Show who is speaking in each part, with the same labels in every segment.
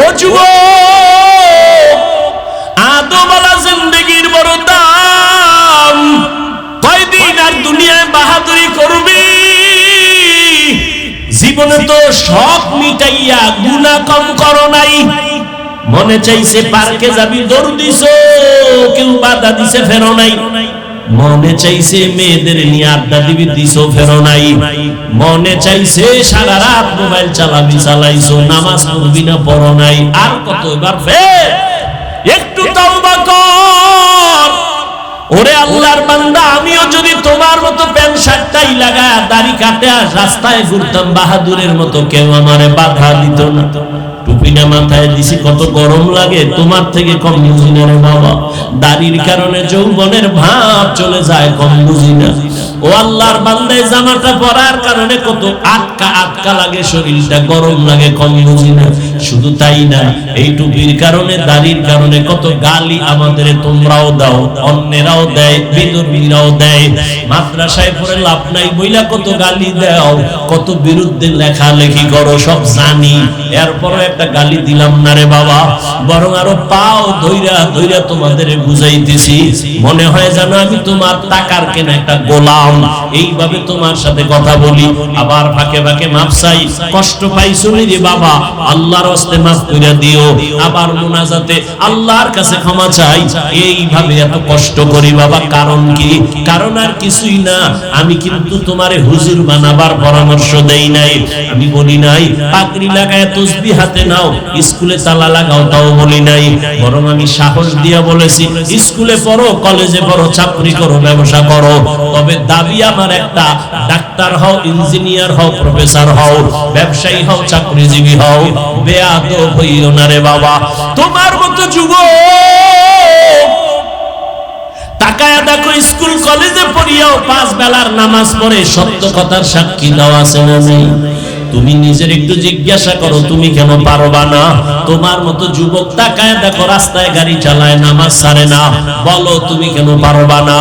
Speaker 1: ও যুবক, আদমওয়ালা জিন্দেগির বড় দাম। কয়দিন আর দুনিয়ায় বাহাদুরি করবি? জীবনে তো শখ মিটাইয়া গুনাহ কম করো নাই। মনে চাইছে পার্কে যাবি, দৌড় দিছো, কেউ বাধা দিছে, ফেরো নাই। মনে চাইছে মেয়েদের নিয়ে আড্ডা দিবি, দিছো, ফেরো নাই। মনে চাইছে সারা রাত মোবাইল চালাবি, চালাইছো, নামাজ পড়বি না, পড়ো নাই। আর কত এবার ফের? একটু তওবা কর। ওরে আল্লাহর বান্দা, আমিও যদি তোমার মতো প্যান্ট শার্টটাই লাগায় দাড়ি কাটে আর রাস্তায় ঘুরতাম বাহাদুরের মতো, কেউ আমারে বাধা দিত না। টুপিটা মাথায় দিছি, কত গরম লাগে, তোমার থেকে কম বুঝি না রে বাবা। দাড়ির কারণে যৌবনের ভাব চলে যায়, কম বুঝি না। ও আল্লাহর বান্দা, জামাটা পরার কারণে কত আটকা লাগে, শরীরটা গরম লাগে, কম বুঝি না। শুধু তাই না, এই টুপির কারণে, দাড়ির কারণে কত গালি আমাদের তোমরাও দাও, অন্যেরাও দেয়, বিধর্মীরাও দেয়। মাদ্রাসায় পড়ে লাভ নাই বইলা কত গালি দাও, কত বিরুদ্ধে লেখালেখি করো, সব জানি। এরপরও একটা গালি দিলাম না রে বাবা, বরং আরো পাও ধইরা ধইরা তোমাদের বুঝাইতেছি। মনে হয় যেন আমি তোমার টাকার কেনা একটা গোলাম, এইভাবে তোমার সাথে কথা বলি। আবার ফাঁকে ফাঁকে মাপ চাই, কষ্ট পাইছো রে বাবা, আল্লাহর হস্তে মাফ কইরা দিও। আবার মুনাজাতে আল্লাহর কাছে ক্ষমা চাই। এইভাবে এত কষ্ট করি বাবা, কারণ কি? কারণ আর কিছুই না, আমি কিন্তু তোমারে হুজুর বানাবার পরামর্শ দেই নাই। আমি বলি নাই পাগড়ি লাগায় তাসবিহ হাতে নাও, স্কুলে তালা লাগাও, তাও বলি নাই। বরং আমি সাহস দিয়া বলেছি, স্কুলে পড়ো, কলেজে পড়ো, চাকরি করো, ব্যবসা করো, তবে দাবি আমার একটা, ডাক্তার হও, ইঞ্জিনিয়ার হও, প্রফেসর হও, ব্যবসায়ী হও, চাকরিজীবী হও। বেয়াদব হইও না রে বাবা। তোমার মতো যুবক তাকায়া দেখো, স্কুল কলেজে পড়িয়াও 5 বেলার নামাজ পড়ে, সত্য কথার সাক্ষী দাও আছে না নেই? তুমি নিজের একটু জিজ্ঞাসা করো, তুমি কেন পারবা না? তোমার মতো যুবক তাকায় দেখো, রাস্তায় গাড়ি চালায়, নামাজ ছাড়ে না, বলো তুমি কেন পারবা না?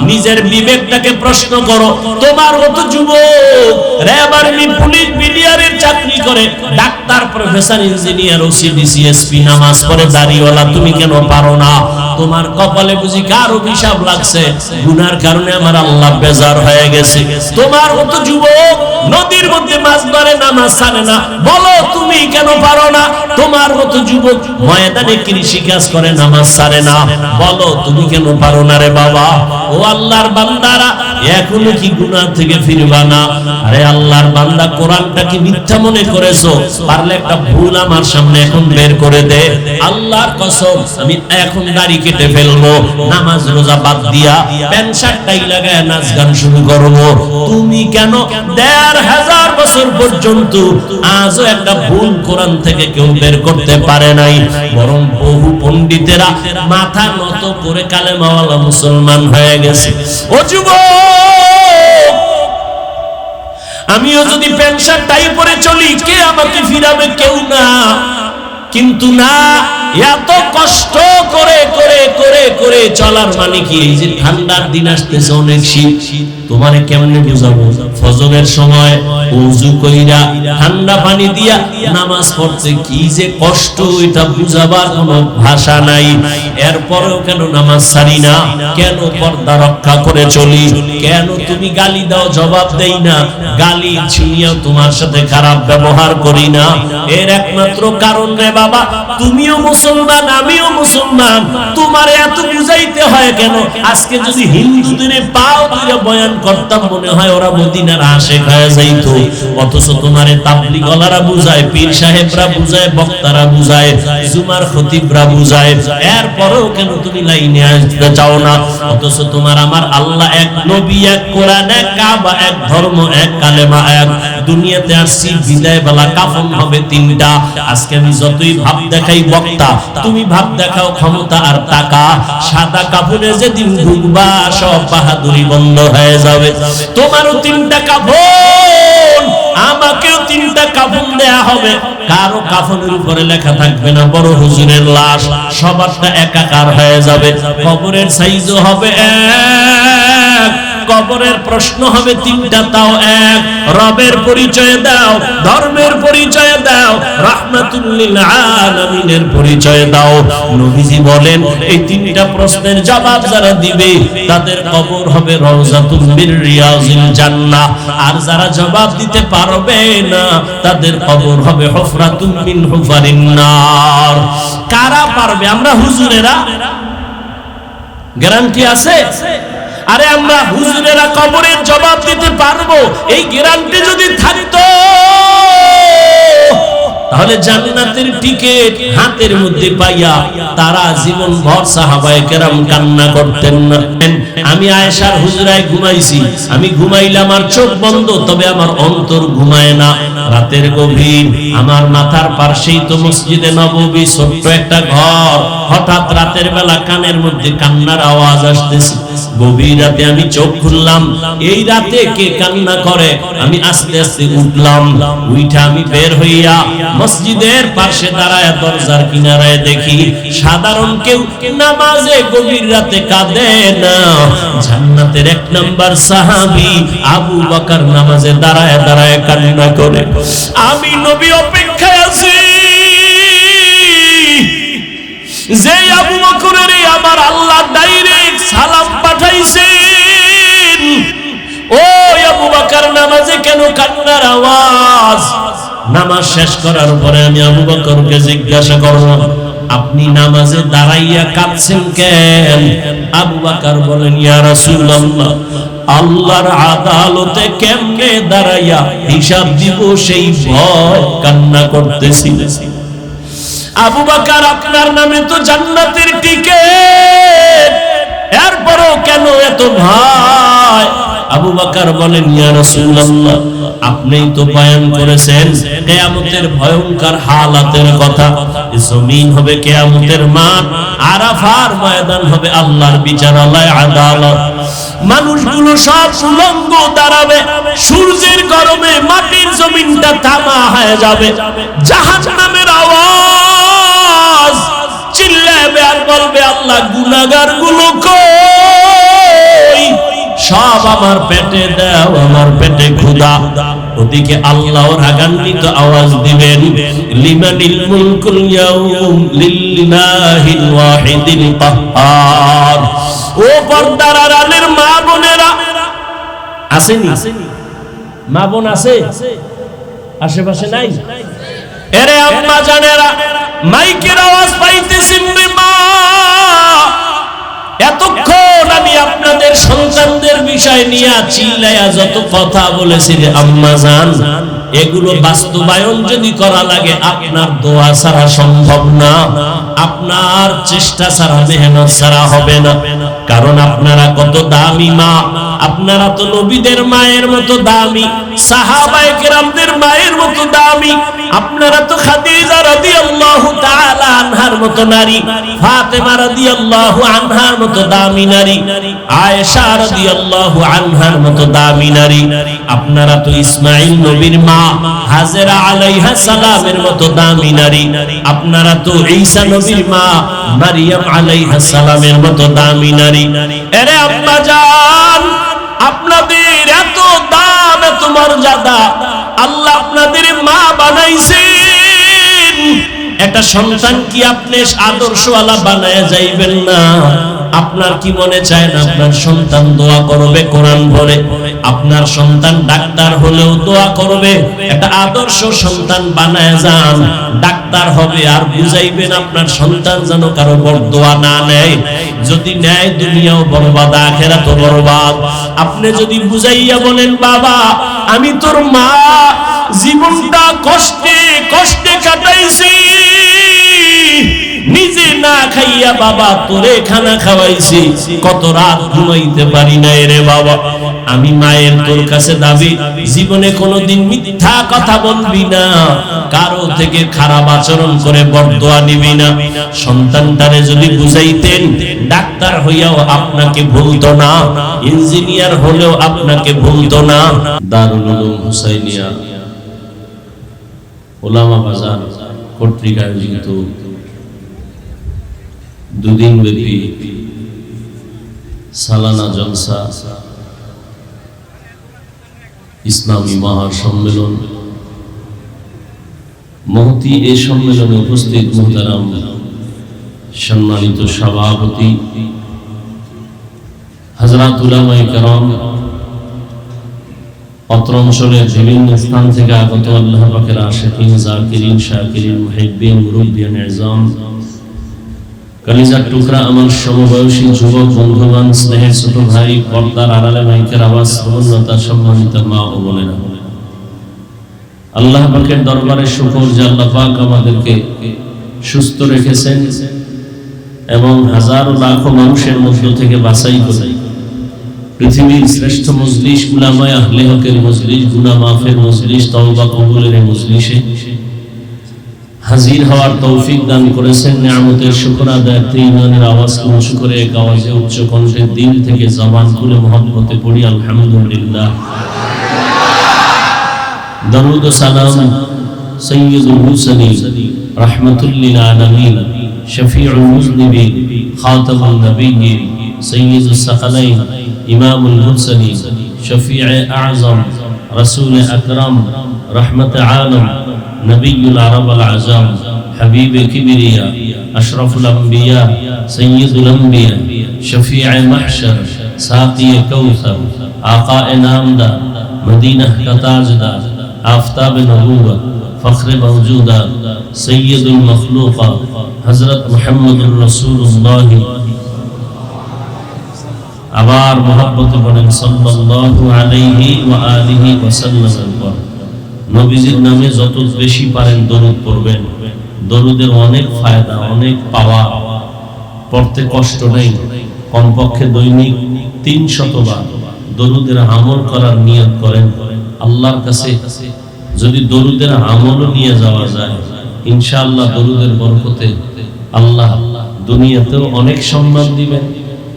Speaker 1: নিজের বিবেকটাকে প্রশ্ন করো। তোমার মতো যুবক র্যাব, আর্মি, পুলিশ, বিডিআরের চাকরি করে, doctor, professor, engineer, OC, DC, SP, নামাজ পড়ে, দাড়িওয়ালা, তুমি কেন পারো না? তোমার কপালে বুঝি কার অভিশাপ লাগছে? গুনার কারণে আমার আল্লাহ বেজার হয়ে গেছে। তোমার মতো যুবক নদীর মধ্যে মাছ ধরে, নামাজ ছাড়ে না, বলো তুমি কেন পারো না? তোমার মতো যুবক ময়দানে কৃষি কাজ করে, নামাজ ছাড়ে না, বলো তুমি কেন পারো না রে বাবা? ও আল্লাহর বান্দারা, এখনো কি গুনাহ থেকে ফিরবা না? আরে আল্লাহর বান্দা, কোরআনটা কি মিথ্যা মনে করেছো? পারলে একটা ভুল আমার সামনে এখন বের করে দে। আল্লাহর কসম, আমি এখন দাড়ি কেটে ফেলবো, নামাজ রোজা বাদ দিয়া প্যান্ট শার্টটাই লাগায় নাচ গান শুরু করবো। তুমি কেন 1500 বছর পর্যন্ত আজও একটা ভুল কোরআন থেকে কেউ বের করতে পারে নাই? বরং বহু পণ্ডিতেরা মাথা নত করে কালেমাওয়ালা মুসলমান হয়ে গেছে। ও যুবক, আমিও যদি প্যান্ট শার্ট টাই পরে চলি, কে আমাকে ফিরাবে? কেউ না। কিন্তু না, এত কষ্ট করে করে করে করে চলার মানে কি? এই যে ঠান্ডার দিন আসতেছে, অনেক শীত, তোমারে কেমনে বুঝাবো? ফজরের সময় ওযু কইরা ঠান্ডা পানি দিয়া নামাজ পড়তে কি যে কষ্ট, এটা বুঝাবার কোনো ভাষা নাই। এরপরেও কেন নামাজ ছাড়ি না? কেন পর্দা রক্ষা করে চলি? কেন তুমি গালি দাও, জবাব দেই না? গালি শুনিয়াও তোমার সাথে খারাপ ব্যবহার করি না? এর একমাত্র কারণ রে বাবা, তুমিও মুসলমান, আমিও মুসলমান, তোমার এত বুঝাইতে হয় কেন? আজকে যদি হিন্দুদের পাও ধরে বয়ান করতাম, মনে হয় ওরা মদিনার আশিক হয়ে যাইতো। অথচ তোমারে তাবলীগওয়ালারা বুঝায়, পীর সাহেবরা বুঝায়, বক্তারা বুঝায়, জুমার খতিবরা বুঝায়, এরপরেও কেন তুমি লাইনে আসতে চাও না? অথচ তোমার আমার আল্লাহ এক, নবী এক, কোরআন এক, কাবা এক, ধর্ম এক, কালেমা এক। দুনিয়াতে আসছি বিদায় বেলা কাফন হবে 3টা। আজকে আমি যতই ভাব দেখাই বক্তা, তুমি ভাব দেখাও ক্ষমতা আর টাকা, সাদা কাফনে যেদিন ঢুকবা সব বাহাদুরি বন্ধ হয়ে যাবে। তোমারও 3টা কাফন, আমাকেও 3টা কাফন দেয়া হবে। কারো কাফনের উপরে লেখা থাকবে না বড় হুজুরের লাশ, সবারটা একাকার হয়ে যাবে। কবরের সাইজও হবে এক, কবরের প্রশ্ন হবে তিনটা, তাও এক, রবের পরিচয় দাও, ধর্মের পরিচয় দাও, রাহমাতুল লিল আলামিনের পরিচয় দাও। নবীজি বলেন এই তিনটা প্রশ্নের জবাব যারা দিবে তাদের কবর হবে রওজাতুম মির রিয়াজিল জান্নাহ, আর যারা জবাব দিতে পারবে না তাদের কবর হবে হুফরাতুম মিন হুফারিন নার। কারা পারবে? আমরা হুজুরেরা গ্যারান্টি আছে? আরে আমরা হুজুরেরা কবরের জবাব দিতে পারবো, এই গ্যারান্টি যদি থাকতো তাহলে জান্নাতের টিকিট হাতের মধ্যে পাইয়া তারা জীবন ভর সাহাবায়ে কেরাম কান্না করতেন না। আমি আয়েশার হুজরায় ঘুমাইছি, আমি ঘুমাইলাম আর চোখ বন্ধ, তবে আমার অন্তর ঘুমায় না। রাতের গভীর, আমার মাথার পাশেই তো মসজিদে নববী, ছোট্ট একটা ঘর। হঠাৎ রাতের বেলা কানের মধ্যে কান্নার আওয়াজ আসতেছে। গভীর রাতে আমি চোখ খুললাম, এই রাতে কে কান্না করে? আমি আস্তে আস্তে উঠলাম, উঠা আমি বের হইয়া মসজিদের পাশে দাঁড়ায় দরজার কিনারায় দেখি সাধারণ কেউ নামাজে গভীর রাতে কাঁদে না, জান্নাতের 1 নাম্বার সাহাবী আবু বকর নামাজে দাঁড়ায় দাঁড়ায় কান্না করে। আমি নবী অপেক্ষায় আছি, যে আবু বকরের আমার আল্লাহ ডাইরেক্ট সালাম পাঠাইছেন, ও আবু বকর নামাজে কেন কান্নার আওয়াজ? নামাজ শেষ করার পরে আমি আবু বকরকে জিজ্ঞাসা করলাম, আপনি নামাজে দাঁড়াইয়া কাঁদছেন কেন? আবু বকর বলেন, ইয়া রাসূলুল্লাহ, আল্লাহর আদালতে কেমনে দাঁড়াইয়া হিসাব দিব সেই ভয় কান্না করতেছি। আবু বকর, আপনার নামে তো জান্নাতের টিকিট, এরপরও কেন এত ভয়? আবু বকর বলেন, ইয়া রাসূলুল্লাহ, আপনিই তো বয়ান করেছেন কিয়ামতের ভয়ঙ্কর হালাতের কথা। জমিন হবে কিয়ামতের মাঠ, আরাফার ময়দান হবে আল্লাহর বিচারালয় আদালত। মানুষগুলো সব উলঙ্গ দাঁড়াবে, সূর্যের গরমে মাটির জমিনটা তামা হয়ে যাবে। জাহান্নামের আওয়াজ চিল্লাবে আর বলবে, আল্লাহ গুনাহগার গুলো কই? সব আমার পেটে দাও, আমার পেটে ক্ষুধা। ওদিকে আল্লাহ রাগান্বিত আওয়াজ দিবেন, লিমানিল মুলকুল ইয়াউম লিল্লাহিল ওয়াহিদিল কাহ্হার। ও পর্দার আড়ালের মা বোনেরা, আসেনি? মা বোন আছে আশেপাশে? নাই? এরে আম্মা জানেরা, মাইকের আওয়াজ পাইতেছেন রে মা? এতক্ষণ আমি আপনাদের সন্তানদের বিষয় নিয়ে চিল্লায়া যত কথা বলেছি রে আম্মা জান, এগুলো বাস্তবায়ন যদি করা লাগে আপনার দোয়া ছাড়া সম্ভব না, আপনার চেষ্টা ছাড়া, মেহনত ছাড়া হবে না। কারণ আপনারা কত দামি মা, আপনারা তো নবীদের মায়ের মতো দামি, সাহাবায়ে কেরামদের মায়ের মতো দামি, আপনারা তো খাদিজা রাদিয়াল্লাহু তাআলা আনহার মতো নারী, ফাতেমা রাদিয়াল্লাহু আনহার মতো দামি নারী, আয়েশা রাদিয়াল্লাহু আনহার মতো দামি নারী। আপনারা তো ইসমাঈল নবীর মা, হাজেরা আলাইহা সালামের মতো দামি নারী। আপনারা তো ঈসা নবীর মা, মারিয়াম আলাইহা সালামের মতো দামি নারী। আরে আম্মা জান, আপনাদের এত দাম, এত মর্যাদা, আল্লাহ আপনাদের মা বানাইছেন। একটা সন্তান কি আপনি আদর্শওয়ালা বানায়া যাইবেন না? আপনার কি মনে চায় না আপনার সন্তান দোয়া করবে, কোরআন পড়ে? আপনার সন্তান ডাক্তার হলেও দোয়া করবে। একটা আদর্শ সন্তান বানায় যান, ডাক্তার হবে, আর বুঝাইবেন আপনার সন্তান যেন কারো বরদোয়া না নেয়। যদি নেয় দুনিয়াও বরবাদ, আখিরাতও বরবাদ। আপনি যদি বুঝাইয়া বলেন, বাবা আমি তোর মা, জীবনটা কষ্টে কষ্টে কাটাইছি, নিজে না খাইয়া বাবা তোরে খানা খাওয়াইছি, কত রাত ঘুমাইতে পারি না রে বাবা। আমি মায়ের তোর কাছে দাবি, জীবনে কোনোদিন মিথ্যা কথা বলবি না, কারো থেকে খারাপ আচরণ করে বরদোয়া নিবি না। সন্তানটারে যদি বুঝাইতেন, ডাক্তার হইয়াও আপনাকে ভুলতো না, ইঞ্জিনিয়ার হলেও আপনাকে ভুলতো না। দারুল উলুম হুসাইনিয়া ওলামা বাজার কর্তৃক আয়োজিত দুদিন ব্যাপী সালানা জলসা ইসলামী মহাসম্মেলন মহতি এই সম্মেলনে উপস্থিত মুহতারাম সম্মানিত সভাপতি হযরত উলামায়ে কেরাম, অত্র অঞ্চলের বিভিন্ন স্থান থেকে আগত আল্লাহ পাকের আশিকিন, জাকিরিন, শাকিরিন, মুহিব্বিন, মুরব্বিয়ান ইজাম, কলিজার টুকরা আমার সমবয়সী যুবক বন্ধুগণ, স্নেহের ছোট ভাই, পর্দার আড়ালে মাইকের আওয়াজ শ্রবণতা, সম্মানিত মা ও বোনেরা, আল্লাহ পাকের দরবারে শুকর যে আল্লাহ পাক আমাদেরকে সুস্থ রেখেছেন এবং হাজার লাখো মানুষের মধ্য থেকে বাছাই করে পৃথিবীর শ্রেষ্ঠ মজলিস, উলামায়ে আহলে হকের মজলিস, গুনাহ মাফের মজলিস, তওবা কবুলের মজলিসে হাজির হওয়ার তৌফিক দান করেছেন। নিয়ামতের শুকর আদায়ার্থে ঈমানের আওয়াজ উঁচু করে এক আওয়াজে উচ্চ কণ্ঠে দিল থেকে জবান খুলে মহব্বতে পড়ি আলহামদুলিল্লাহ। দরুদ ও সালাম সাইয়্যিদুল মুরসালিন রাহমাতুল লিল আলামিন শফিউল মুযনিবিন খাতামুন নবিয়্যিন সাইয়্যিদুস সাকালাইন ইমামুল মুরসালিন শফিয়ে আযম রাসূল আকরাম রহমত আলম নবিয়ুল আরব আল আজম হাবিব কিবরিয়া আশরাফুল আম্বিয়া সাইয়্যিদুল আম্বিয়া শফিয়ে মাহশর সাকি কাউসার আকায়ে নামদার মদিনা কা তাজদার आफताब नबूवत फख्र मौजूदात सैयदुल मखलूक़ात हज़रत मुहम्मदुर रसूलुल्लाह। আবার মহব্বতে বলেন সাল্লাল্লাহু আলাইহি ওয়া আলিহি ওয়াসাল্লাম। নবীজির নামে যত বেশি পারেন দরুদ পড়বেন। দরুদের অনেক ফায়দা, অনেক পাওয়া, পড়তে কষ্ট নেই। কমপক্ষে দৈনিক 300 বার দরুদের আমল করার নিয়ত করেন। আল্লাহর কাছে যদি দরুদের আমলও নিয়ে যাওয়া যায়, ইনশাআল্লাহ দরুদের বরকতে আল্লাহ দুনিয়াতেও অনেক সম্মান দিবেন,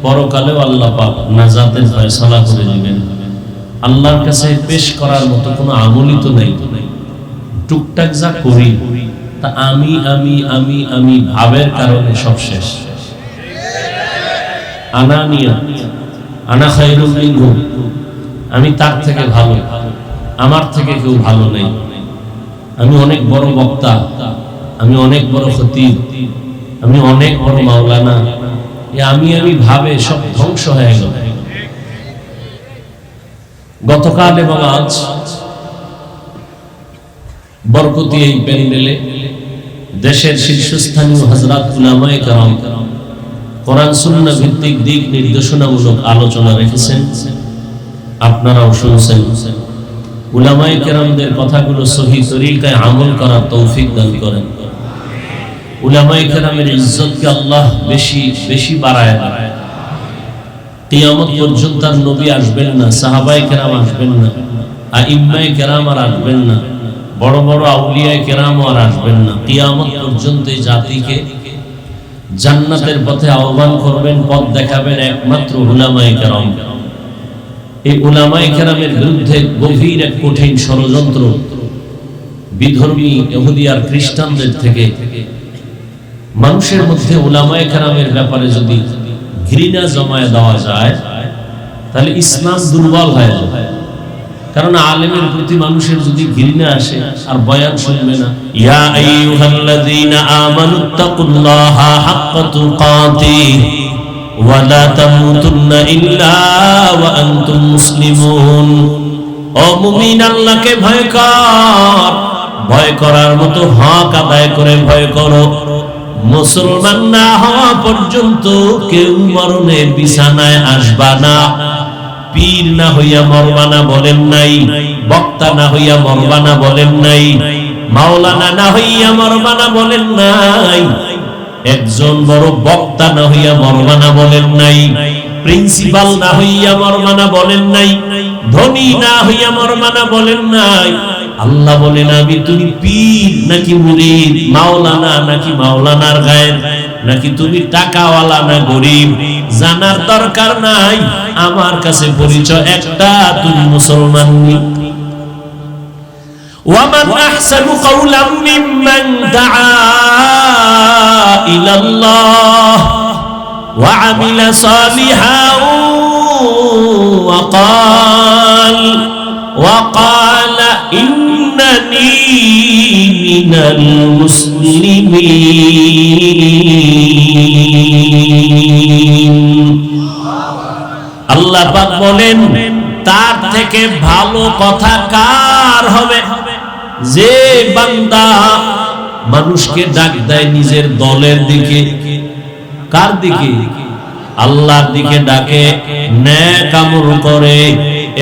Speaker 1: পরকালেও আল্লাহ পাক নাজাতের ফয়সালা করে দিবেন। আল্লাহর কাছে পেশ করার মতো কোনো আমলই তো নাই। টুকটাক যা করি তা আমি আমি আমি আমি ভাবের কারণে সব শেষ। আনানিয়া, আনা খায়রুম মিনহু, আমি তার থেকে ভালো, আমার থেকে কেউ ভালো নেই, আমি অনেক বড় বক্তা, আমি অনেক বড় খতিব, আমি অনেক বড় মাওলানা, আমি ভাবে সব ধ্বংস হয়ে গেল। গতকাল এবং আজ বরকতি এই প্যান্ডেলে দেশের শীর্ষস্থানীয় হযরত উলামায়ে কেরাম কোরআন সুন্নাহ ভিত্তিক দিক নির্দেশনামূলক আলোচনা রেখেছেন, আপনারাও শুনছেন। উলামায়ে কেরামদের কথাগুলো সহি তরিকায় আমল করার তৌফিক দান করেন। উলামায়ে কেরামের ইজ্জতকে আল্লাহ বেশি বেশি বাড়ায় দেন। কিয়ামত পর্যন্ত আর নবী আসবেন না, সাহাবায়ে কেরাম আসবেন না, আইম্মায়ে কেরাম আর আসবেন না, বড় বড় আউলিয়ায়ে কেরাম আর আসবেন না। কিয়ামত পর্যন্ত এই জাতিকে জান্নাতের পথে আহ্বান করবেন, পথ দেখাবেন একমাত্র উলামায়ে কেরাম। এই উলামায়ে কেরামের বিরুদ্ধে গভীর এক কঠিন ষড়যন্ত্র বিধর্মী ইহুদি আর খ্রিস্টানদের থেকে মানুষের মধ্যে উলামায়ে কেরামের ব্যাপারে যদি ঘৃণা জমায়ে দেওয়া যায়, তাহলে ইসলাম দুর্বল হয়ে যাবে। কারণ আলেমের প্রতি মানুষের যদি ঘৃণা আসে আর বয়ান শুনবে না। ইয়া আইয়ুহাল্লাযীনা আমানুত্তাকুল্লাহা হাক্কা তুকাতিহি ওয়া লা তামুতুন্না ইল্লা ওয়া আনতুম মুসলিমুন। ও মুমিন, আল্লাহকে ভয় কর, ভয় করার মতো হক আদায় করে ভয় করো। মুসলমান না হওয়া পর্যন্ত কেউ মরণের বিছানায় আসবা না। পীর না হইয়া মরবানা বলেন নাই, বক্তা না হইয়া মরবানা বলেন নাই, মাওলানা না হইয়া মরবানা বলেন নাই, একজন বড় বক্তা না হইয়া মরবানা বলেন নাই, প্রিন্সিপাল না হইয়া মরবানা বলেন নাই, ধনী না হইয়া মরবানা বলেন নাই। আল্লাহ বলেন, আমি তুমি পীর নাকি মুরিদ, মাওলানা নাকি মাওলানার গায়ের, নাকি তুমি টাকাওয়ালা না গরিব, জানার দরকার নাই। আমার কাছে পরিচয় একটা, তুমি মুসলমান। ওয়ামান আহসানু কাওলাম মিম্মান দাআ ইলাল্লাহ ওয়া আমিলা সালিহান ওয়া ক্বাল وقال إنني من المسلمين আল্লাহ পাক বলেন তার থেকে ভালো কথা কার হবে যে বান্দা মানুষকে ডাক দেয় নিজের দলের দিকে কার দিকে আল্লাহর দিকে ডাকে নেক আমল করে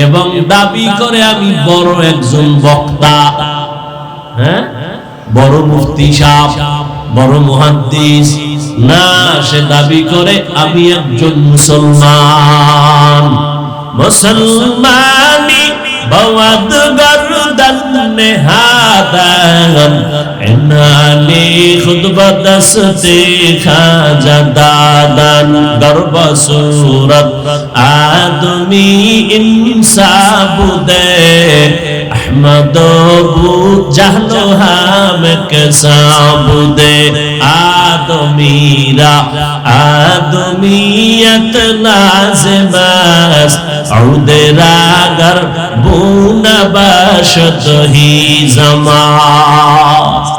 Speaker 1: এবং দাবি করে আমি বড় একজন বক্তা হ্যাঁ বড় মুফতি সাহেব বড় মুহাদ্দিস না সে দাবি করে আমি একজন মুসলমান মুসলমানি বাওয়াদ গর্দান নেহাদান এনালি খুতবা দস্তে খাজা দাদান গর্ব সুরত আদমি ইনসাবুদে احمد ابو جہل ہم کے سابدے آدمیرا آدمیت لازم است عود راگر بون باشد ہی زمان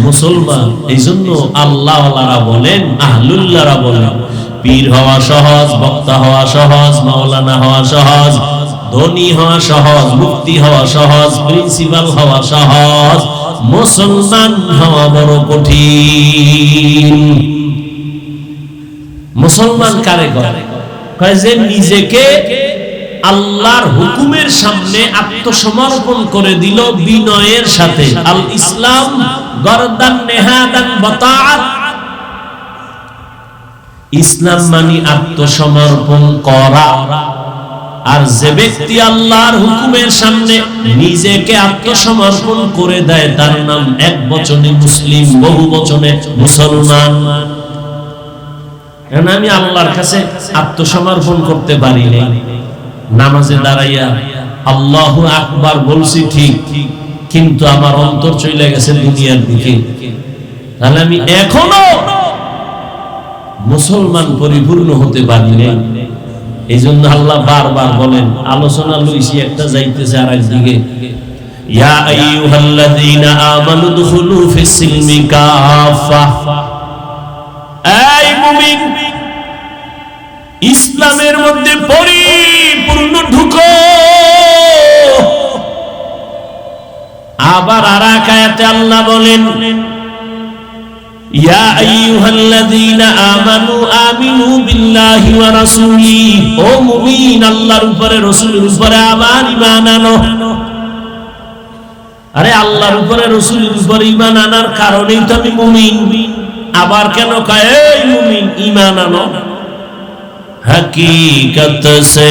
Speaker 1: মুসলমান এইজন্য আল্লাহওয়ালারা বলেন আহলুল্লাহরা বলেন পীর হওয়া সহজ বক্তা হওয়া সহজ মাওলানা হওয়া সহজ ধনী হওয়া সহজ মুফতি হওয়া সহজ প্রিন্সিপাল হওয়া সহজ মুসলমান হওয়া বড় কঠিন মুসলমান কারে কয় যে নিজেকে আল্লাহর হুকুমের সামনে আত্মসমর্পণ করে দিল বিনয়ের সাথে আল ইসলাম গরদান নেহাদান বাতাআত ইসলাম মানে আত্মসমর্পণ করা আর যে ব্যক্তি আল্লাহর হুকুমের সামনে নিজেকে আত্মসমর্পণ করে দেয় তার নাম এক বচনে মুসলিম বহু বচনে মুসলমান কারণ আমি আল্লাহর কাছে আত্মসমর্পণ করতে পারি না নামাজে দাঁড়াইয়া আল্লাহু আকবার বলছি ঠিক কিন্তু আমার অন্তর চলে গেছে দুনিয়ার দিকে তাহলে আমি এখনো মুসলমান পরিপূর্ণ হতে পারি না এইজন্য আল্লাহ বারবার বলেন আলোচনা লইছি একটা যাইতেছে আর একদিকে ইয়া আইয়ুহাল্লাযীনা আমানু দুখুলু ফিস সিলমি কাফা এই মুমিন ইসলামের মধ্যে পরিপূর্ণ ঢুকো আবার আরেক আয়াতে আল্লাহ বলেন ইয়া আইয়ুহাল্লাযীনা আমানু আমিনু বিল্লাহি ওয়া রাসূলিহি ও মুমিন আল্লাহর উপরে রাসূলের উপরে আবার ঈমান আনো আরে আল্লাহর উপরে রাসূলের উপরে ঈমান আনার কারণেই তো আমি মুমিন আবার কেন কয় এই মুমিন ঈমান আনো हकीकत से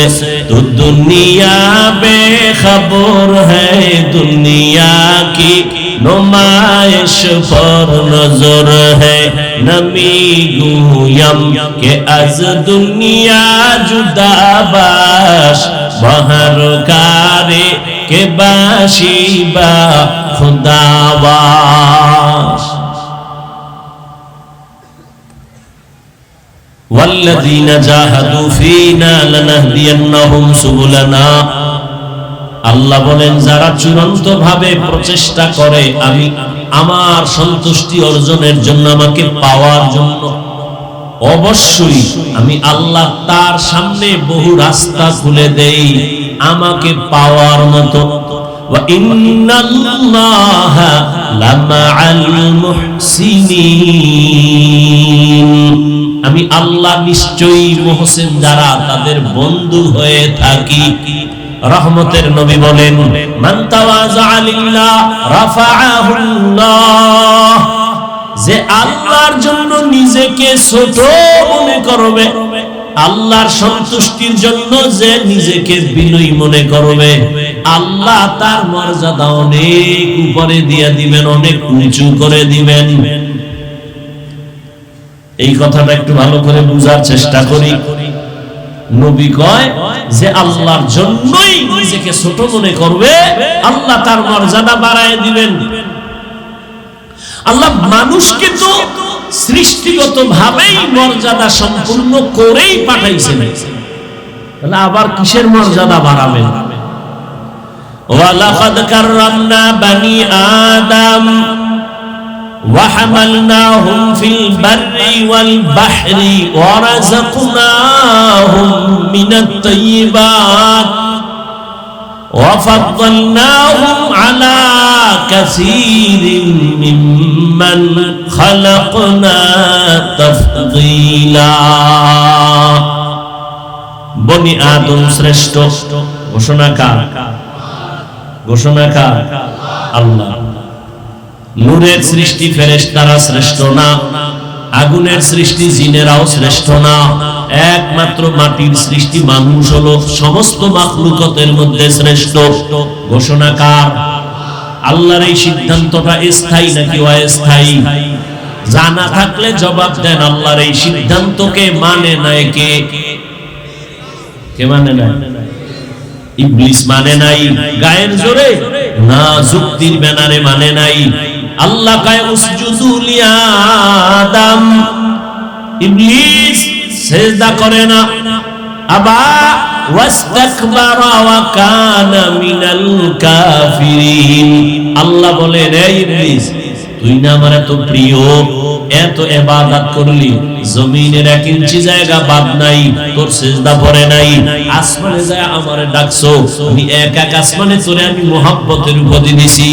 Speaker 1: तो दुनिया बेखबर है दुनिया की नुमाइश पर नजर है नमी गुयम के अज दुनिया जुदा बाश बहर कारे के बाशिबा खुदावाश والذين جاهدوا فينا لنهدينهم سبلنا আল্লাহ বলেন যারা চূড়ান্ত ভাবে প্রচেষ্টা করে আমি আমার সন্তুষ্টি অর্জনের জন্য আমাকে পাওয়ার জন্য অবশ্যই আমি আল্লাহ তার সামনে বহু রাস্তা খুলে দেই আমাকে পাওয়ার মতো ওয়া ইন্নাল্লাহা লামাআল মুহসিনিন আমি আল্লাহ নিশ্চয়ই মুহসিন যারা তাদের বন্ধু হয়ে থাকি রহমতের নবী বলেন মান তাওয়াযা লিল্লাহ রাফাআহুল্লাহ যে আল্লাহর জন্য নিজেকে ছোট মনে করবে আল্লাহর সন্তুষ্টির জন্য যে নিজেকে বিনয়ী মনে করবে আল্লাহ তার মর্যাদা অনেক উপরে দিয়ে দিবেন অনেক উঁচু করে দিবেন এই কথাটা একটু ভালো করে বুঝার চেষ্টা করি নবী কয় যে আল্লাহর জন্যই নিজেকে ছোট মনে করবে আল্লাহ তার মর্যাদা বাড়ায় দিবেন আল্লাহ মানুষকে তো সৃষ্টিগতভাবেই মর্যাদা সম্পূর্ণ করেই পাঠাইছেন তাহলে আবার কিসের মর্যাদা বাড়াবেন ওয়ালাকাদ কাররামনা বানি আদম وحملناهم في البر والبحر ورزقناهم من الطيبات وفضلناهم على كثير ممن خلقنا تفضيلا বনি আদম শ্রেষ্ঠ ঘোষণাকার আল্লাহ। নূরের সৃষ্টি ফেরেশতারা শ্রেষ্ঠ না, আগুনের সৃষ্টি জিনেরাও শ্রেষ্ঠ না, একমাত্র মাটির সৃষ্টি মানুষ হলো সমস্ত মাখলুকাতের মধ্যে শ্রেষ্ঠ। ঘোষণাকার আল্লাহর এই সিদ্ধান্তটা স্থায়ী নাকি অস্থায়ী? জানা থাকলে জবাব দেন। আল্লাহর এই সিদ্ধান্তকে মানে নাই কে? কে মানে নাই? ইবলিস মানে নাই গায়ের জোরে না, যুক্তির ব্যানারে মানে নাই। আল্লাহ কয় উসজুদু লিআদম, ইবলিস সিজদা করে না। আবা ওয়াস্তাকবারা ওয়া কানা মিনাল কাফিরিন। আল্লাহ বলে রে ইবলিস, তুই না আমার এত প্রিয়, এত ইবাদত করলি, জমিনের 1 ইঞ্চি জায়গা বাদ নাই, তোর সিজদা পড়ে নাই। আসমানে যায় আমারে ডাকছো, আমি এক আসমানে তোরে আমি মোহাব্বতের উপাধি দিছি।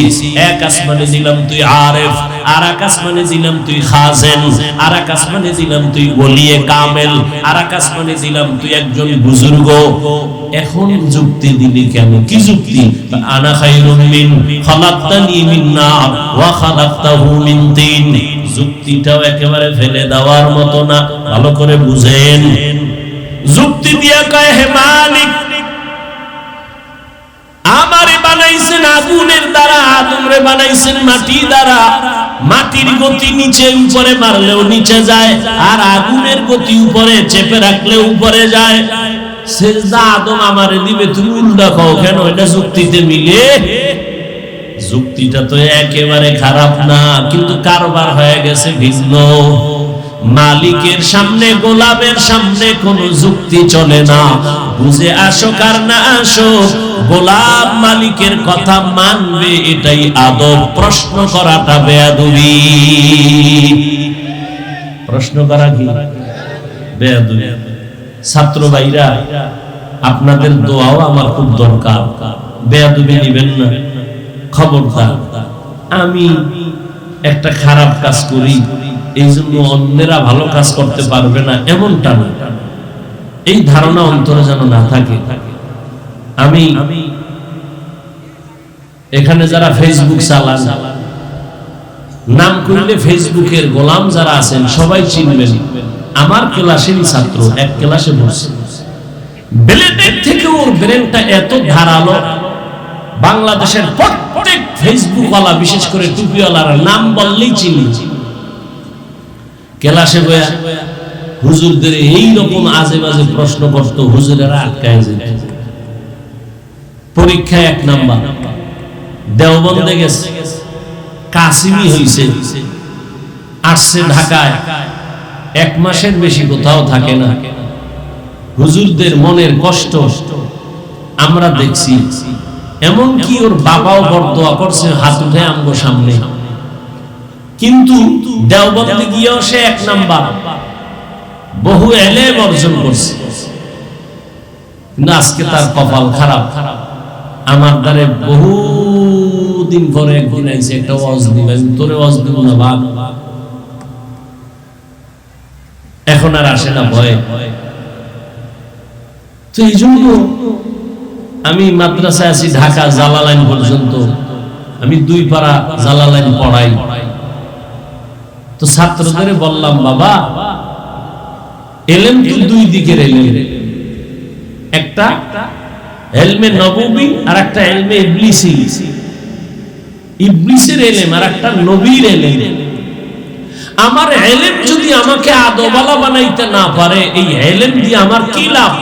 Speaker 1: এক আসমানে দিলাম তুই আরেফ, আর এক আসমানে দিলাম তুই খাজেন, আর এক আসমানে দিলাম তুই ওলিয়ে কামেল, আর এক আসমানে দিলাম তুই একজন বুজুর্গ। এখন যুক্তি দিলি কেন? কি যুক্তি? আনা খায়রুম মিন খালাকতানি মিন নার ওয়া খালাকতাহু মিন তিন। যুক্তিটাও একেবারে ফেলে দেওয়ার মতো না, ভালো করে বুঝেন। যুক্তি দিয়া কয় হে মালিক, আমারে বানাইছেন আগুনের দ্বারা, আদমরে বানাইছেন মাটি দ্বারা। মাটির গতি নিচে উপরে মারলেও নিচে যায়, আর আগুনের গতি উপরে চেপে রাখলেও উপরে যায়। সিজদা আদম আমারে দিবে, তুমি উল্টা কও কেন? এটা যুক্তিতে মিলে? যুক্তিটা তো একেবারে খারাপ না, কিন্তু কারবার হয়ে গেছে ভিন্ন। মালিকের সামনে, গোলামের সামনে কোনো যুক্তি চলে না। বুঝে আসো কার না আসো, গোলাম মালিকের কথা মানবে, এটাই আদব। প্রশ্ন করাটা বেয়াদবি। প্রশ্ন করা কি বেয়াদবি? ছাত্র ভাইরা, আপনাদের দোয়াও আমার খুব দরকার। বেয়াদবি নিবেন না, খবরদার। আমি একটা খারাপ কাজ করি এই জন্য অন্যেরা ভালো কাজ করতে পারবে না, এমনটা না। এই ধারণা অন্তরে যেন না থাকে। আমি এখানে যারা ফেসবুক চালান, নাম করলে ফেসবুকের গোলাম যারা আছেন সবাই চিনবেন। আমার ক্লাসেরই ছাত্র, এক ক্লাসে বসে, ব্লেডের থেকে ওর ব্রেনটা এত ধারালো, বাংলাদেশের প্রত্যেক ফেসবুক ওয়ালা, বিশেষ করে টুপিওয়ালারা নাম বললেই চিনি। ক্লাসে বয়া হুজুরদের এই রকম আজে বাজে প্রশ্ন করত, হুজুরেরা আটকায় যেত। পরীক্ষায় 1 নাম্বার, দেওবন্দে গেছে, কাসিমি হইছে, আসছে ঢাকায়, 1 মাসের বেশি কোথাও থাকে না। হুজুরদের মনের কষ্ট আমরা দেখছি। এমন কি ওর বাবাও বরদোয়া করছে হাত উঠে আমগো সামনে, কিন্তু দেওবন্দে গিয়েও সে 1 নাম্বার, বহু এলেম অর্জন করছে। কিন্তু আজকে তার কপাল খারাপ। আমার দ্বারে বহু দিন পরে একদিন আইছে, একটা ওয়াজ দিবে, তোরে ওয়াজ দিব না ভাব। এখন আর আসে না ভয়ে। তো এই জন্য আমি মাদ্রাসায় আছি ঢাকা জালালাইন পর্যন্ত, আমি 2 পারা জালালাইন পড়াই। তো ছাত্রদের বললাম, বাবা এলেম তো 2 দিকের এলেম, একটা এলমে নববী আর একটা এলমে ইবলিসি। ইবলিসের এলেম আর একটা নবীর এলেম। আমার এলেম যদি আমাকে আদওয়ালা বানাইতে না পারে, এই এলেম দিয়ে আমার কি লাভ?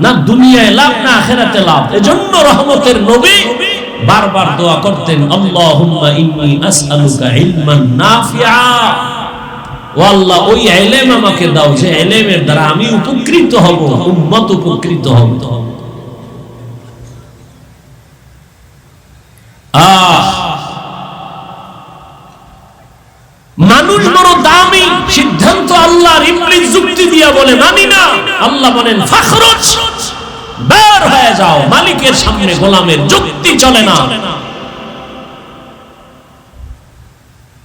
Speaker 1: না দুনিয়ায় লাভ, না আখিরাতে লাভ। এজন্য রহমতের নবী বারবার দোয়া করতেন, আল্লাহুম্মা ইন্নী আসআলুকা ইলমান নাফিআ। ও আল্লাহ, ওই ইলম আমাকে দাও যে ইলমের দ্বারা আমি উপকৃত হব, উম্মত উপকৃত হবে। মানুষ বড় দামি, সিদ্ধান্ত আল্লাহর। ইবলিস যুক্তি দিয়া বলে মানি না। আল্লাহ বলেন ফাখরুজ, বের হয়ে যাও। মালিকের সামনে গোলামের যুক্তি চলে না।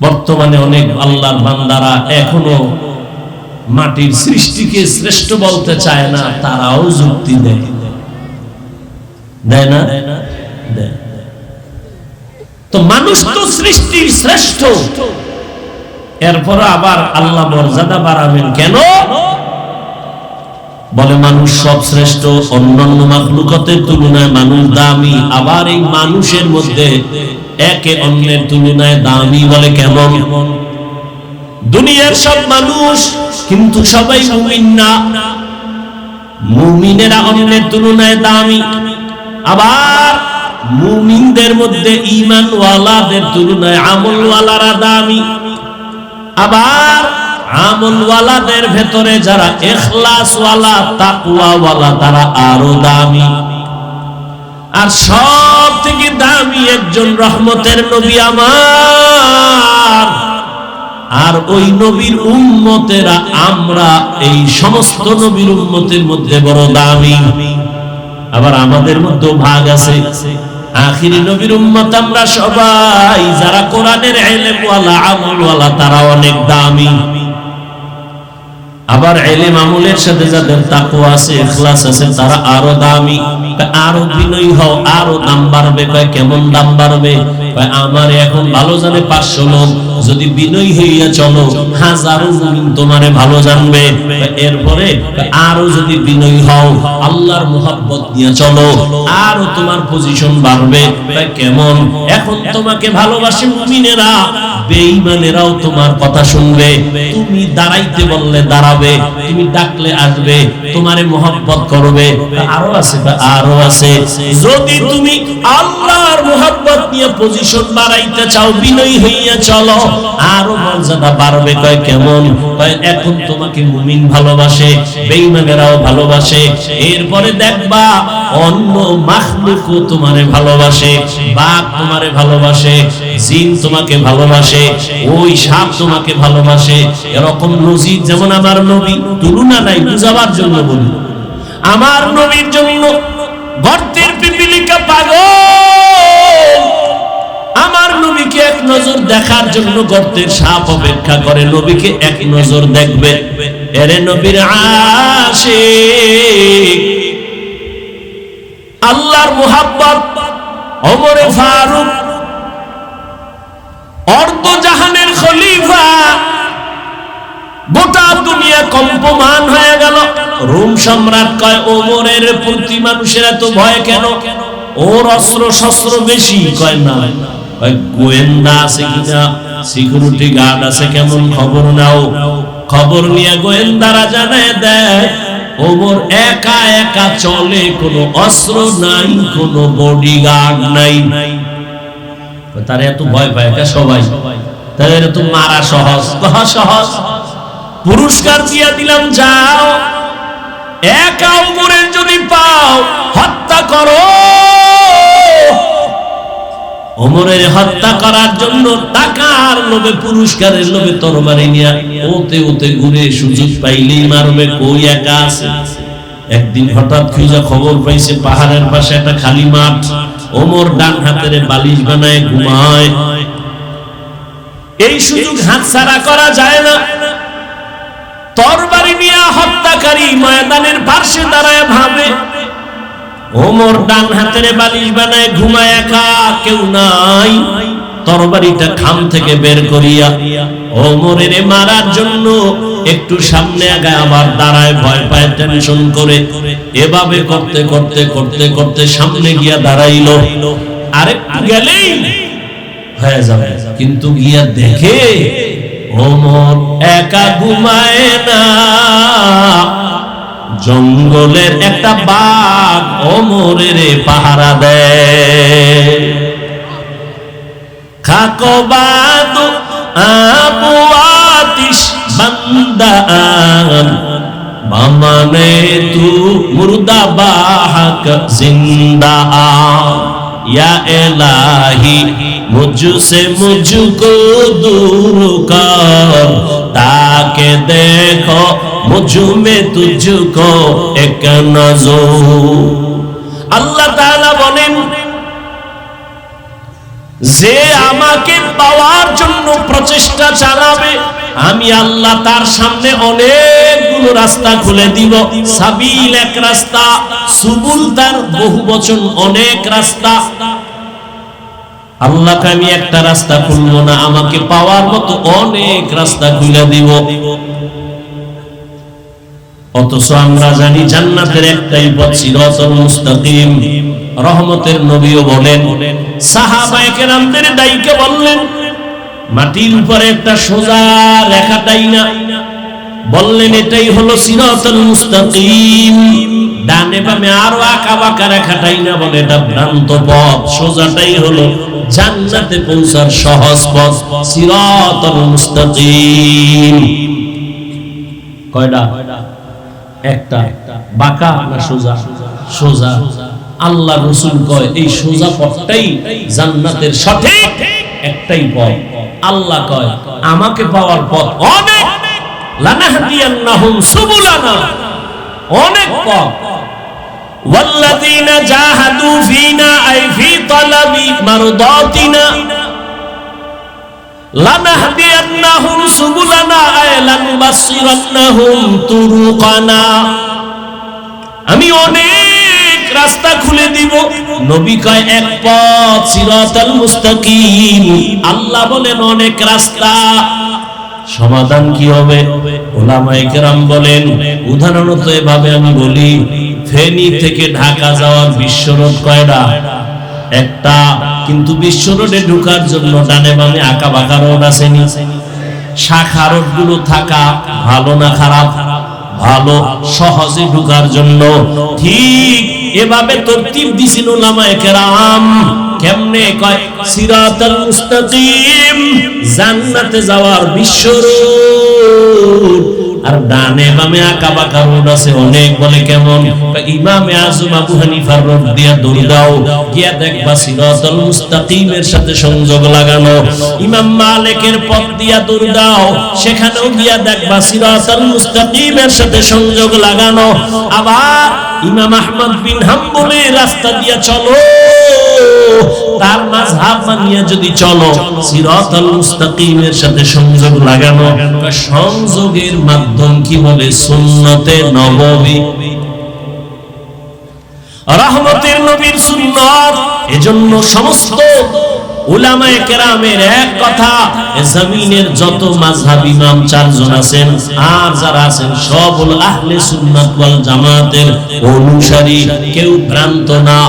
Speaker 1: বর্তমানে অনেক আল্লাহর বান্দারা এখনো মাটির সৃষ্টিকে শ্রেষ্ঠ বলতে চায় না, তারাও যুক্তি দেয় না? তো মানুষ তো সৃষ্টির শ্রেষ্ঠ, এরপর আবার আল্লাহ মর্যাদা বাড়াবেন কেন? বলে মানুষ সব শ্রেষ্ঠ, অন্যান্য মাখলুকাতের তুলনায় মানুষ দামি। আবার এই মানুষের মধ্যে একে অন্যের তুলনায় দামি বলে কেমন? দুনিয়ার সব মানুষ কিন্তু সবাই মুমিন না। মুমিনেরা অন্যের তুলনায় দামি। আবার মুমিনদের মধ্যে ঈমানওয়ালাদের তুলনায় আমলওয়ালারা দামি। আবার আমলওয়ালাদের ভেতরে যারা ইখলাসওয়ালা তাকওয়াওয়ালা তারা আরো দামি। আর সব থেকে দামি একজন রহমতের নবী আমার, আর ওই নবীর উম্মতেরা আমরা এই সমস্ত নবীর উম্মতের মধ্যে বড় দামি। আবার আমাদের মধ্যে ভাগ আছে। আখিরি নবীর উম্মত আমরা সবাই, যারা কোরআনের ইলমওয়ালা আমলওয়ালা তারা অনেক দামি। আবার ইলম আমলের সাথে যাদের তাকওয়া আছে, ইখলাস আছে, তারা আরো দামি। আরো বিনয়ী হও, আরো দাম বাড়বে। কেমন দাম বাড়বে? আমার এখন ভালো জানে 500 লোক, যদি বিনয়ী হইয়া চলো হাজারো মুমিন তোমারে ভালো জানবে। এরপরে আরো যদি বিনয়ী হও, আল্লাহর মুহাব্বত নিয়ে চলো, আরো তোমার পজিশন বাড়বে। কেমন? এখন তোমাকে ভালোবাসে মুমিনেরা, বেঈমানেরাও তোমার কথা শুনবে। তুমি দাঁড়াইতে বললে দাঁড়াবে, তুমি ডাকলে আসবে, তোমারে মুহাব্বত করবে। আরো আছে, আরো আছে। যদি তুমি আল্লাহর মুহাব্বত নিয়ে পজিশন বাড়াইতে চাও, বিনয়ী হইয়া চলো, আরো মর্যাদা বাড়বে। কেমন? এখন তোমাকে মুমিন ভালোবাসে, বেঈমানেরাও ভালোবাসে। এরপরে দেখবা অন্য মাখলুকও তোমারে ভালোবাসে, বাঘ তোমারে ভালোবাসে, জিন তোমাকে ভালোবাসে, ওই সাপ তোমাকে ভালোবাসে। এরকম নজির যেমন আমার নবী, তুলনা নাই, বুঝাবার জন্য বলি। আমার নবীর জন্য গর্তের পিপিলিকা পাগল। আমার নবীকে এক নজর দেখার জন্য গর্তের সাপ অপেক্ষা করে, নবীকে এক নজর দেখবে। এরে নবীর আশিক, আল্লাহর মুহাব্বত। ওমরে ফারুক অর্ধ জাহানের খলিফা, গোটা দুনিয়া কম্পমান হয়ে গেল। রোম সম্রাট কয় ওমরের প্রতি মানুষের এত ভয় কেন? ওর অস্ত্র শস্ত্র বেশি? কয় না, গোয়েন্দা আছে কিনা, সিকিউরিটি গার্ড আছে, কেমন খবর নাও। খবর নিয়ে গোয়েন্দারা জানায় দেয় ওমর একা একা চলে, কোনো অস্ত্র নাই, কোনো বডিগার্ড নাই। তার এত ভয় পায় সবাই, তাদের তো মারা সহজ। সহজ পুরস্কার দিয়া দিলাম, যাও একা ওমরের যদি পাও হত্যা করো। ওমরের হত্যা করার জন্য টাকার লোভে, পুরস্কারের লোভে তরবারি নিয়ে ওতে ওতে ঘুরে, সুযোগ পাইলেই মারবে। কই একা আছে। একদিন হঠাৎ খুঁজে খবর পাইছে পাহাড়ের পাশে একটা খালি মাঠ, ওমর ডান হাতের বালিশ বানায় ঘুমায়। এই সুযোগ হাতছাড়া করা যায় না। তরবারি নিয়ে হত্যাকারী ময়দানের পাশে দাঁড়ায় ভাবে, ওমর ডান হাতের বালিশ বানায় ঘুমায়, একা, কেউ নাই। তরবারিটা খাম থেকে বের করিয়া ওমরের মারার জন্য একটু সামনে আগায়, আবার দাঁড়ায়, ভয় পায়, টেনশন করে। এভাবে করতে করতে করতে করতে সামনে গিয়া দাঁড়াইলো। আরেকটু গেলেই হয়ে যাবে, কিন্তু গিয়া দেখে ওমর একা ঘুমায় না, জঙ্গলের একটা বাঘ ওমরের পাহারা দেয়। খাকবাদ আবু আতিশ বান্দান মামানে তু মুর্দা বাহক জিন্দা। या इलाही मुझसे मुझको दूर कर, ताके देखो मुझ में तुझको एक नजर। আল্লাহ তাআলা বলেন, যে আমাকে পাওয়ার জন্য প্রচেষ্টা চালাবে আমি আল্লাহ তার সামনে অনেকগুলো রাস্তা খুলে দিব। সাবিল এক রাস্তা, সুবুল তার বহু বচন, অনেক রাস্তা। আল্লাহকে আমি একটা রাস্তা খুলবো না, আমাকে পাওয়ার মতো অনেক রাস্তা খুলে দিব। অথচ আমরা জানি জান্নাতের একটাই পথ, সিরাতুল মুস্তাকিম। রহমতের নবীও বলেন, সাহাবায়ে কেরামদের ডাইকে বললেন, মাটির উপরে একটা সোজা রেখাটাই না, বললেন এটাই হলো সিরাতুল মুস্তাকিম। ডানে বামে আরো আঁকা বাঁকা রেখাটাই না, বলে এটা ভ্রান্ত পথ, সোজাটাই হলো জান্নাতে পৌঁছার সহজ পথ, সিরাতুল মুস্তাকিম। কয়টা? একটা। বাঁকা না সোজা? সোজা। আল্লাহ রাসূল কয় এই সোজা পথটাই জান্নাতের সঠিক একটাই পথ। আল্লাহ কয় আমাকে পাওয়ার পথ অনেক, লানাহদিয়ান্নাহুম সুবুলানা, অনেক পথ। ওয়াল্লাযীনা জাহাদু ফীনা আই ফী তালাবি মারদাতিনা লানাহদিয়ান্নাহুম সুবুলানা আই লানুবাসসিরান্নাহুম তুরুকানা। আমি অনেক রাস্তা খুলে দিব। নবী কয় এক পথ, সিরাতাল মুস্তাকিম। আল্লাহ বলেন অনেক রাস্তা। সমাধান কি হবে? উলামায়ে কেরাম বলেন, উদাহরণত এভাবে আমি বলি, ফেনী থেকে ঢাকা যাওয়ার বিশ্ব রোড কয়টা? একটা। কিন্তু বিশ্ব রোডে ঢোকার জন্য ডানে বামে আঁকা বাঁকা রোড আছে নি? শাখা রোড গুলো থাকা ভালো না খারাপ? ভালো, সহজে ঢোকার জন্য। ঠিক এভাবে তরতিব দিছেন উলামায়ে কেরাম। কেমনে? কয় সিরাতাল মুস্তাকিম, জান্নাতে যাওয়ার বিশ্ব রোড, আর ডানে বামে আঁকা বাঁকা রোড আছে অনেক। বলে কেমন? ইমামে আযম আবু হানিফার রোড দিয়া দৌড় দাও, গিয়া দেখবা সিরাতাল মুস্তাকিমের সাথে সংযোগ লাগানো। ইমাম মালিকের পথ দিয়া দৌড় দাও, সেখানেও গিয়া দেখবা সিরাতাল মুস্তাকিমের সাথে সংযোগ লাগানো। আবার ইমাম আহমদ বিন হাম্বলের রাস্তা দিয়া চলো, তার মাযহাব মানিয়া যদি চলো, সিরাতাল মুস্তাকিমের সাথে সংযোগ লাগানো। সংযোগের মাধ্যম কি বলে? সুন্নতে নববী, রহমতের নবীর সুন্নাত। এজন্য সমস্ত উলামায়ে কেরামের এক কথা, জমিনের যত মাযহাব ইমাম চারজন আছেন আর যারা আছেন সব হলো আহলে সুন্নাত ওয়াল জামাতের অনুসারী। কেউ ভ্রান্ত না।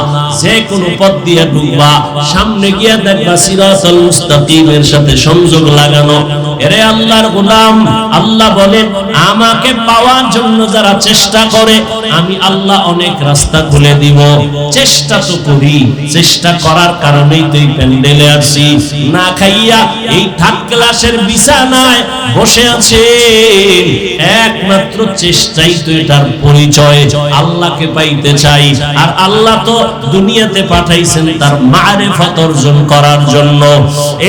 Speaker 1: যে কোনো পথ দিয়ে ঢুকবা, সামনে গিয়া দেখবা সিরাতাল মুস্তাকিমের সাথে সংযোগ লাগানো। এরে আল্লাহর গোলাম, আল্লাহ বলেন আমাকে পাওয়ার জন্য যারা চেষ্টা করে আমি আল্লাহ অনেক রাস্তা খুলে দিব। চেষ্টা তো করি, চেষ্টা করার কারণেই তো এই প্যান্ডেলে আসি। না খাইয়া এই থার্ড ক্লাসের বিছানায় বসে আছে, একমাত্র চেষ্টাই তো এটার পরিচয়। আল্লাহকে পাইতে চাই, আর আল্লাহ তো দুনিয়াতে পাঠাইছেন তার মারিফত অর্জন করার জন্য।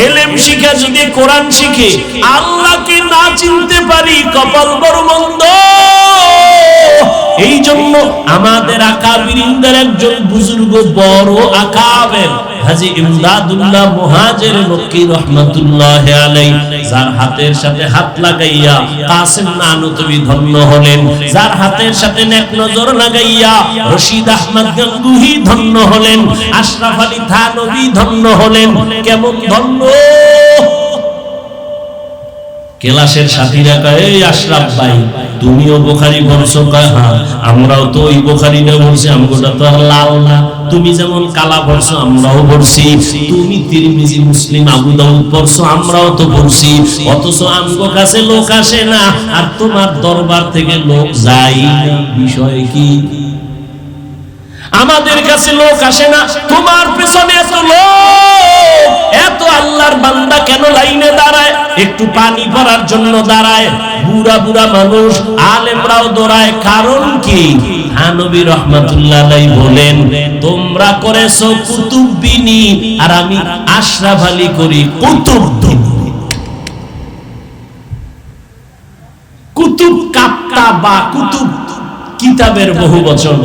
Speaker 1: ইলম শিখে যদি কোরআন শিখে আল্লাহকে না চিনতে পারি, কপাল বড় মন্দ। এই জন্য আমাদের আকাবিরিনদের একজন বুজুর্গ, বড় আকাবের হাজী ইমদাদুল্লাহ মুহাজির মক্কি রাহমাতুল্লাহ আলাইহি, যার হাতের সাথে হাত লাগাইয়া কাসিম নানুতবি ধন্য হলেন, যার হাতের সাথে নেক নজর লাগাইয়া রশিদ আহমদ গঙ্গুহি ধন্য হলেন, আশরাফ আলী থানভী ধন্য হলেন। কেমন ধন্য! ক্লাসের সাথীরা কয়, এই আশরাফ ভাই তুমিও বুখারী পড়ছো? কয় হ্যাঁ, আমরাও তো ওই বুখারীটা পড়ছি, আমগোটা তো লাল না। তুমি যেমন কালা পড়ছো আমরাও পড়ছি, তুমি তিরমিজি মুসলিম আবু দাউদ পড়ছো আমরাও তো পড়ছি। অথচ আমগো কাছে লোক আসে না, আর তোমার দরবার থেকে লোক যায় না। বিষয় কি? আমাদের কাছে লোক আসে না, তোমার পেছনে এত লোক, এত আল্লাহর বান্দা কেন লাইনে দাঁড়ায়? একটু পানি পড়ার জন্য দাঁড়ায়, বুড়া বুড়া মানুষ আলেমরাও দৌড়ায়। কারণ কি? থানবী রাহমাতুল্লাহ আলাইহি বলেন, তোমরা করেছো কুতুববিনী আর আমি আশরাফ আলী করি কুতুববিনী। কুতুব কাপ্তা বা কুতুব কিতাবের বহু বচন,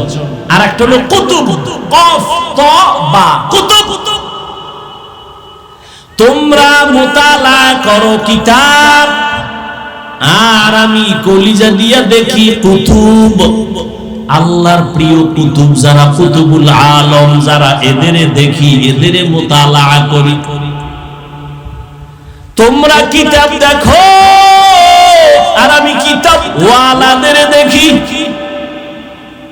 Speaker 1: আর একটা হলো কুতুব কফ ত বা কুতুব। তোমরা মুতালা করো কিতাব আর আমি কলিজা দিয়া দেখি কুতুব। আল্লাহর প্রিয় কুতুব যারা, কুতুবুল আলম যারা, এদেরে দেখি, এদেরে মুতালা করি। তোমরা কিতাব দেখো আর আমি কিতাব ওয়ালাদের দেখি।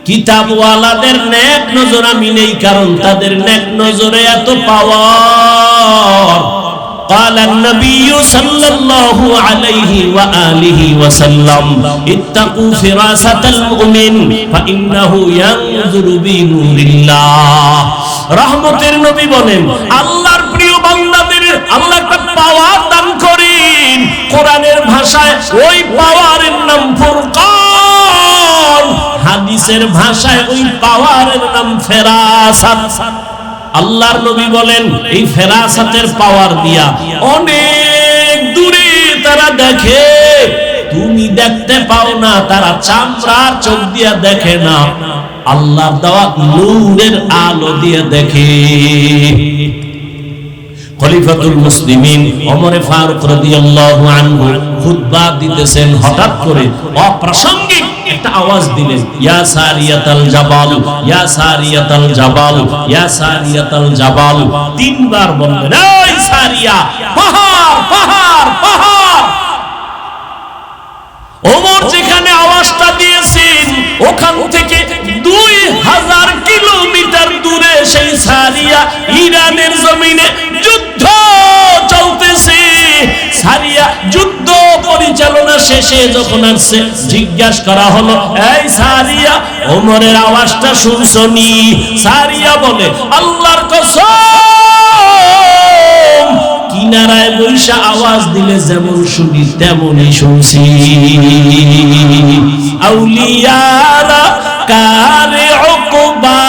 Speaker 1: কিতাব ওয়ালাদের নেক নজর আমি নেই, কারণ তাদের নেক নজরে এত পাওয়ার। قال النبي صلى الله عليه وآله وسلم اتقوا فراسة المؤمن فإنه ينظر بنور الله। রহমতের নবী বলেন, আল্লাহর প্রিয় বান্দাদের আল্লাহ একটা পাওয়ার দান করেন। কোরআনের ভাষায় ওই পাওয়ারের নাম ফুরকান, হাদিসের ভাষায় ওই পাওয়ারের নাম ফেরাসাত। আল্লাহর নবী বলেন, এই ফেরাসাতের পাওয়ার দিয়া অনেক দূরে তারা দেখে, তুমি দেখতে পাও না। তারা চামড়ার চোখ দিয়া দেখে না, আল্লাহর দেওয়া নূরের আলো দিয়ে দেখে। খলিফাতুল মুসলিমিন ওমর ফারুক রাদিয়াল্লাহু আনহু খুতবা দিতেছেন, হঠাৎ করে অপ্রাসঙ্গিক একটা আওয়াজ দিলেন, ইয়া সারিয়াতাল জাবাল, ইয়া সারিয়াতাল জাবাল, ইয়া সারিয়াতাল জাবাল। তিনবার বললেন, এই সারিয়া, পাহাড় পাহাড় পাহাড়। ওমর যেখানে আওয়াজটা দিয়েছেন ওখান থেকে 2000 কিলোমিটার দূরে সেই সারিয়া, ইরানের জমিনে যুদ্ধ চলতেছে। সারিয়া যুদ্ধ পরিচালনা শেষে যখন আসছে, জিজ্ঞাসা করা হলো, এই সারিয়া, ওমরের আওয়াজটা শুনছনি? সারিয়া বলে, আল্লাহর কসম, কিনারায় বৈশা আওয়াজ দিলে যেমন শুনি তেমনই শুনছি। আউলিয়ারা কারে উকবা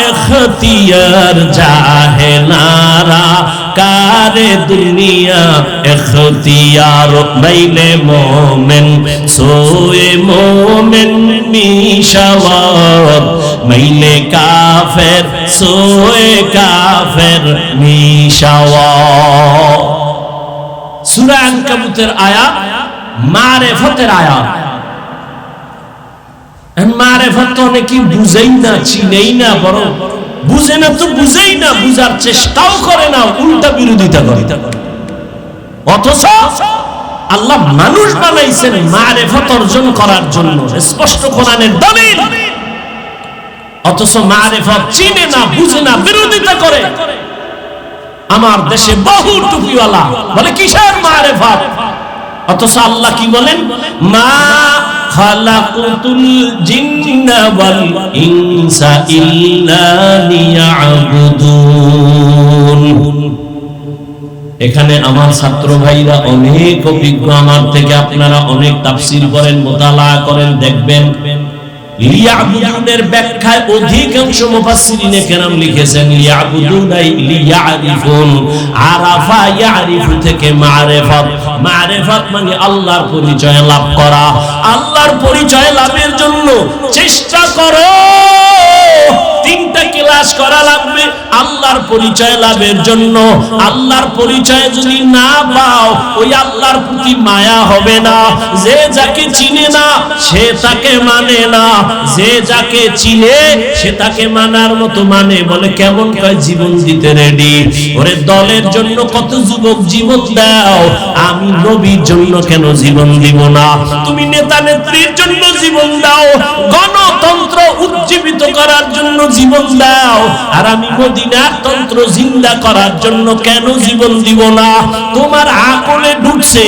Speaker 1: ইখতিয়ার জাহেলারা, কারে দুনিয়া ইখতিয়ার। বাইলে মোমেন সোয়ে মোমেন মিশাওয়ার, মাইলে কাফের সোয়ে কাফের মিশাওয়ার। সূরা আনকাবুতের আয়াত, মারিফতের আয়াত। মারিফত তো অনেকেই বুঝেই না, চিনেই না, বরং বুঝে না তো বুঝেই না, বুঝার চেষ্টাও করে না, উল্টা বিরোধিতা করে। অথচ আল্লাহ মানুষ বানাইছেন মারিফত অর্জন করার জন্য, স্পষ্ট কোরআনের দলিল। অথচ মারিফত চিনে না, বুঝে না, বিরোধিতা করে। আমার দেশে বহু টুপিওয়ালা বলে কিসের মারিফত, অথচ আল্লাহ কি বলেন, মা খালাকুতুল জিন্না ওয়াল ইনসা ইল্লা লিয়াবুদুন। এখানে আমার ছাত্র ভাইরা অনেক অভিজ্ঞ, আমার থেকে আপনারা অনেক তাফসীর করেন, মুতালা করেন, দেখবেন লিয়াবুদুনের ব্যাখ্যায় অধিকাংশ মুফাসসিরিনে কেরাম লিখেছেন লিয়াবুদুনাই লিয়ারিফুন। আরাফা ইয়ারিফু থেকে মারিফাত, মারিফাত মানে আল্লাহর পরিচয় লাভ করা। আল্লাহর পরিচয় লাভের জন্য চেষ্টা করো। তিনটা ক্লাস করা লাগবে আল্লাহর পরিচয় লাভের জন্য। আল্লাহর পরিচয় যদি না পাও, ওই আল্লাহর প্রতি মায়া হবে না। যে যাকে চিনে না সে তাকে মানে না, যে যাকে চিনে সে তাকে মানার মতো মানে। বলে কেমন কয়, জীবন দিতে রেডি। ওরে দলের জন্য কত যুবক জীবন দাও, আমি নবীর জন্য কেন জীবন দিব না? তুমি নেতা নেত্রীর জন্য জীবন দাও, গণতন্ত্র উজ্জীবিত করার জন্য জীবন দাও, আর আমি মোদি মদিনাতন্ত্র জিন্দা করার জন্য কেন জীবন দিব না? তোমার আকলে ঢুকছে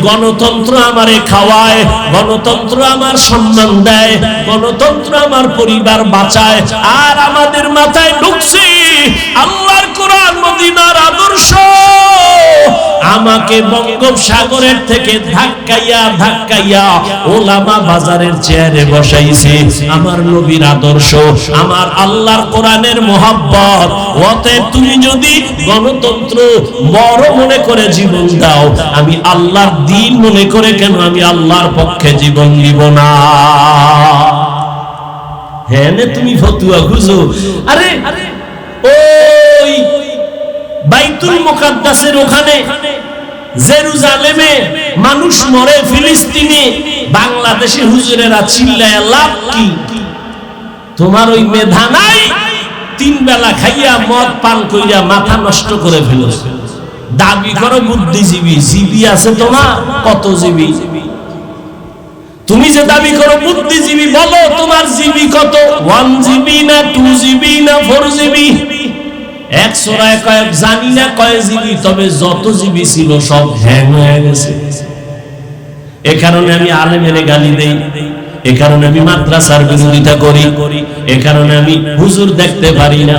Speaker 1: গণতন্ত্র আমারে খাওয়ায়, গণতন্ত্র আমার সম্মান দেয়, গণতন্ত্র আমার পরিবার বাঁচায়, আর আমাদের মাথায় ঢুকছে আল্লাহর কোরআন মদিনার আদর্শ আমাকে বঙ্গোপসাগরের থেকে ধাক্কাইয়া ধাক্কাইয়া ওলামা বাজারের চেয়ারে বসাইছে। আমার নবীর আদর্শ, আমার আল্লাহর কোরআনের মহব্বত। অতএব তুমি যদি গণতন্ত্র বড় মনে করে জীবন দাও, আমি আল্লাহর দ্বীন মনে করে কেন আমি আল্লাহর পক্ষে জীবন দিব না? হ্যাঁ, তুমি ফতুয়া খুঁজো। আরে ওই বাইতুল মুকাদ্দাসের ওখানে জেরুজালেমে মানুষ মরে, ফিলিস্তিনে বাংলাদেশে হুজুরেরা চিল্লায় লাভ কি? তোমার ওই মেধা নাই? 3 বেলা খাইয়া মদ পান কইরা মাথা নষ্ট করে ফেলেছ। দাবি করো বুদ্ধিজীবী, জীবী আছে তোমার? কত জীবী? তুমি যে দাবি করো বুদ্ধিজীবী, বলো তোমার জীবী কত? 1 জিবি না 2 জিবি না 4 জিবি? 100 কয়েক জানি না কয় জিবি, তবে যত জিবি ছিল সব হ্যাং হয়ে গেছে। এ কারণে আমি আলেমের গালি দেই, এ কারণে আমি মাদ্রাসার বিরোধিতা করি, এ কারণে আমি হুজুর দেখতে পারি না।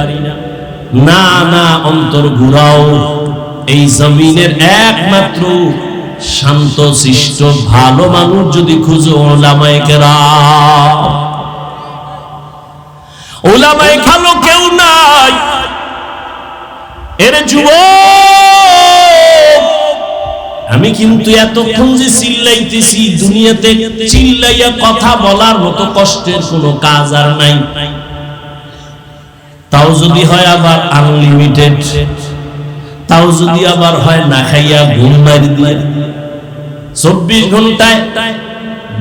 Speaker 1: না না, অন্তর ঘুরাও। এই জমিনের একমাত্র শান্ত শিষ্ট ভালো মানুষ যদি খুঁজো, ওলামায়ে কেরাম। ওলামায়ে ভালো কেউ নাই। এর যুবক, আমি কিন্তু এতক্ষণ যে চিল্লাইতেছি, দুনিয়াতে চিল্লাইয়া কথা বলার মতো কষ্টের কোনো কাজ আর নাই। তাও যদি হয় আবার আনলিমিটেড, তাও যদি আবার হয় না খাইয়া ঘুম মারি দিয়ে। 24 ঘন্টায়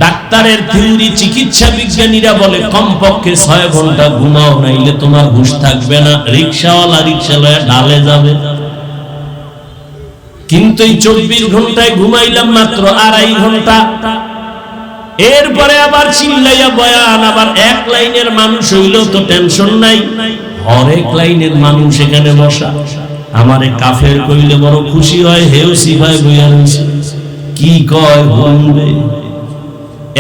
Speaker 1: ডাক্তারের থিওরি, চিকিৎসা বিজ্ঞানীরা বলে কমপক্ষে 6 ঘন্টা ঘুমাও, নাইলে তোমার হুঁশ থাকবে না। রিকশাওয়ালা রিকশা লয়ে ঢালে যাবে। কিন্তু এই 24 ঘন্টায় ঘুমাইলাম মাত্র 2.5 ঘন্টা। এরপরে আবার চিল্লাইয়া বয়ান, আবার 1 লাইনের মানুষ হইলেও তো টেনশন নাই, হরেক লাইনের মানুষ এখানে বসা। আমারে কাফের কইলে বড় খুশি হয়, হেউ সিফায় বইয়া রয়েছে। কি কয় বলবে?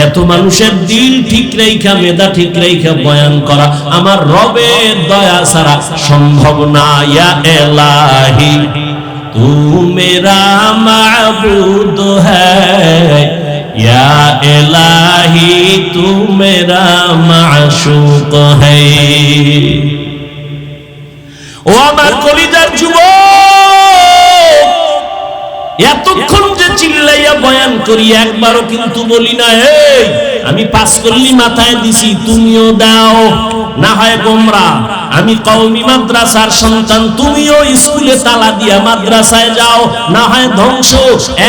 Speaker 1: এত মানুষের দিল ঠিক রেখা, মেধা ঠিক রেখা বয়ান করা আমার রবের দয়া ছাড়া সম্ভব না। ইয়া ইলাহি তু মেরা মাবুদ হ্যায়, ইয়া ইলাহি তু মেরা মাশুক হ্যায়। ও আমার কলিজার যুবক, এতক্ষণ যে চিল্লাইয়া বয়ান করি, একবারও কিন্তু বলি না এই আমি 5 কল্লি মাথায় দিছি, তুমিও দাও। না হয় গোমরা। আমি কওমি মাদ্রাসার সন্তান, তুমিও স্কুলে তালা দিয়া মাদ্রাসায় যাও, না হয় ধ্বংস।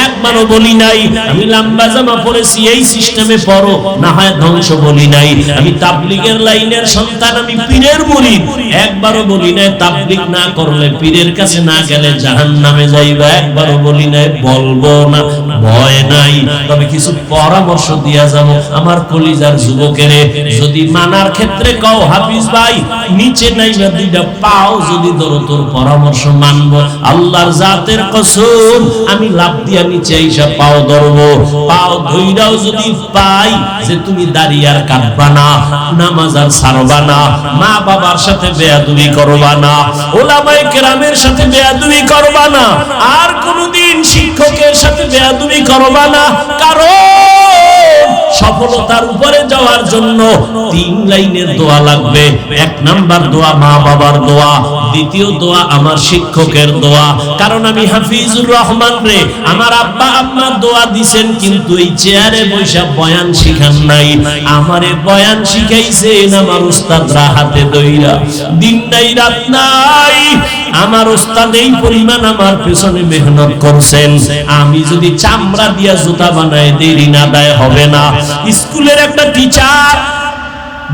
Speaker 1: একবারও বলি নাই আমি লম্বা জামা পরেছি এই সিস্টেমে পড়ো, না হয় ধ্বংস বলি নাই। আমি তাবলীগের লাইনের সন্তান, আমি পীরের মুরিদ। একবারও বলি নাই তাবলীগ না করলে, পীরের কাছে না গেলে জাহান্নামে যাইবা। একবারও বলি নাই, বলবো না, ভয় নাই। তবে কিছু পরামর্শ দিয়া যাবো আমার কলিজার যুবকেরে। যদি মানার ক্ষেত্রে কও হাফিজ ভাই নিচে নাইবা 2টা পাও যদি ধরো, তোর পরামর্শ মানবো। আল্লাহর জাতের কসম, আমি লাভ দিয়া নিচে আইসা পাও ধরবো। পাও ধইরাও যদি পাই যে তুমি দাড়ি আর কাটবা না, নামাজ আর ছাড়বা না, মা বাবার সাথে বেয়াদবি করবা না, ওলামায়ে কেরামের সাথে বেয়াদবি করবা না, আর কোনদিন শিক্ষকের সাথে বেয়াদবি করবা না। কারণ সফলতার উপরে যাওয়ার জন্য 3 লাইনের দোয়া লাগবে। 1 নাম্বার দোয়া মা বাবার দোয়া, দ্বিতীয় দোয়া আমার শিক্ষকের দোয়া। কারণ আমি হাফিজুর রহমান রে আমার আব্বা আম্মা দোয়া দিবেন, কিন্তু এই চেয়ারে বৈশা বয়ান শিখান নাই। আমারে বয়ান শিখাইছেন আমার উস্তাদরা হাতে ধইরা। দিন নাই রাত নাই আমার উস্তাদ এই পরিমাণ আমার পেছনে মেহনত করছেন। আমি যদি চামড়া দিয়া জুতা বানায় দেরি না দায় হবে না। স্কুলের একটা টিচার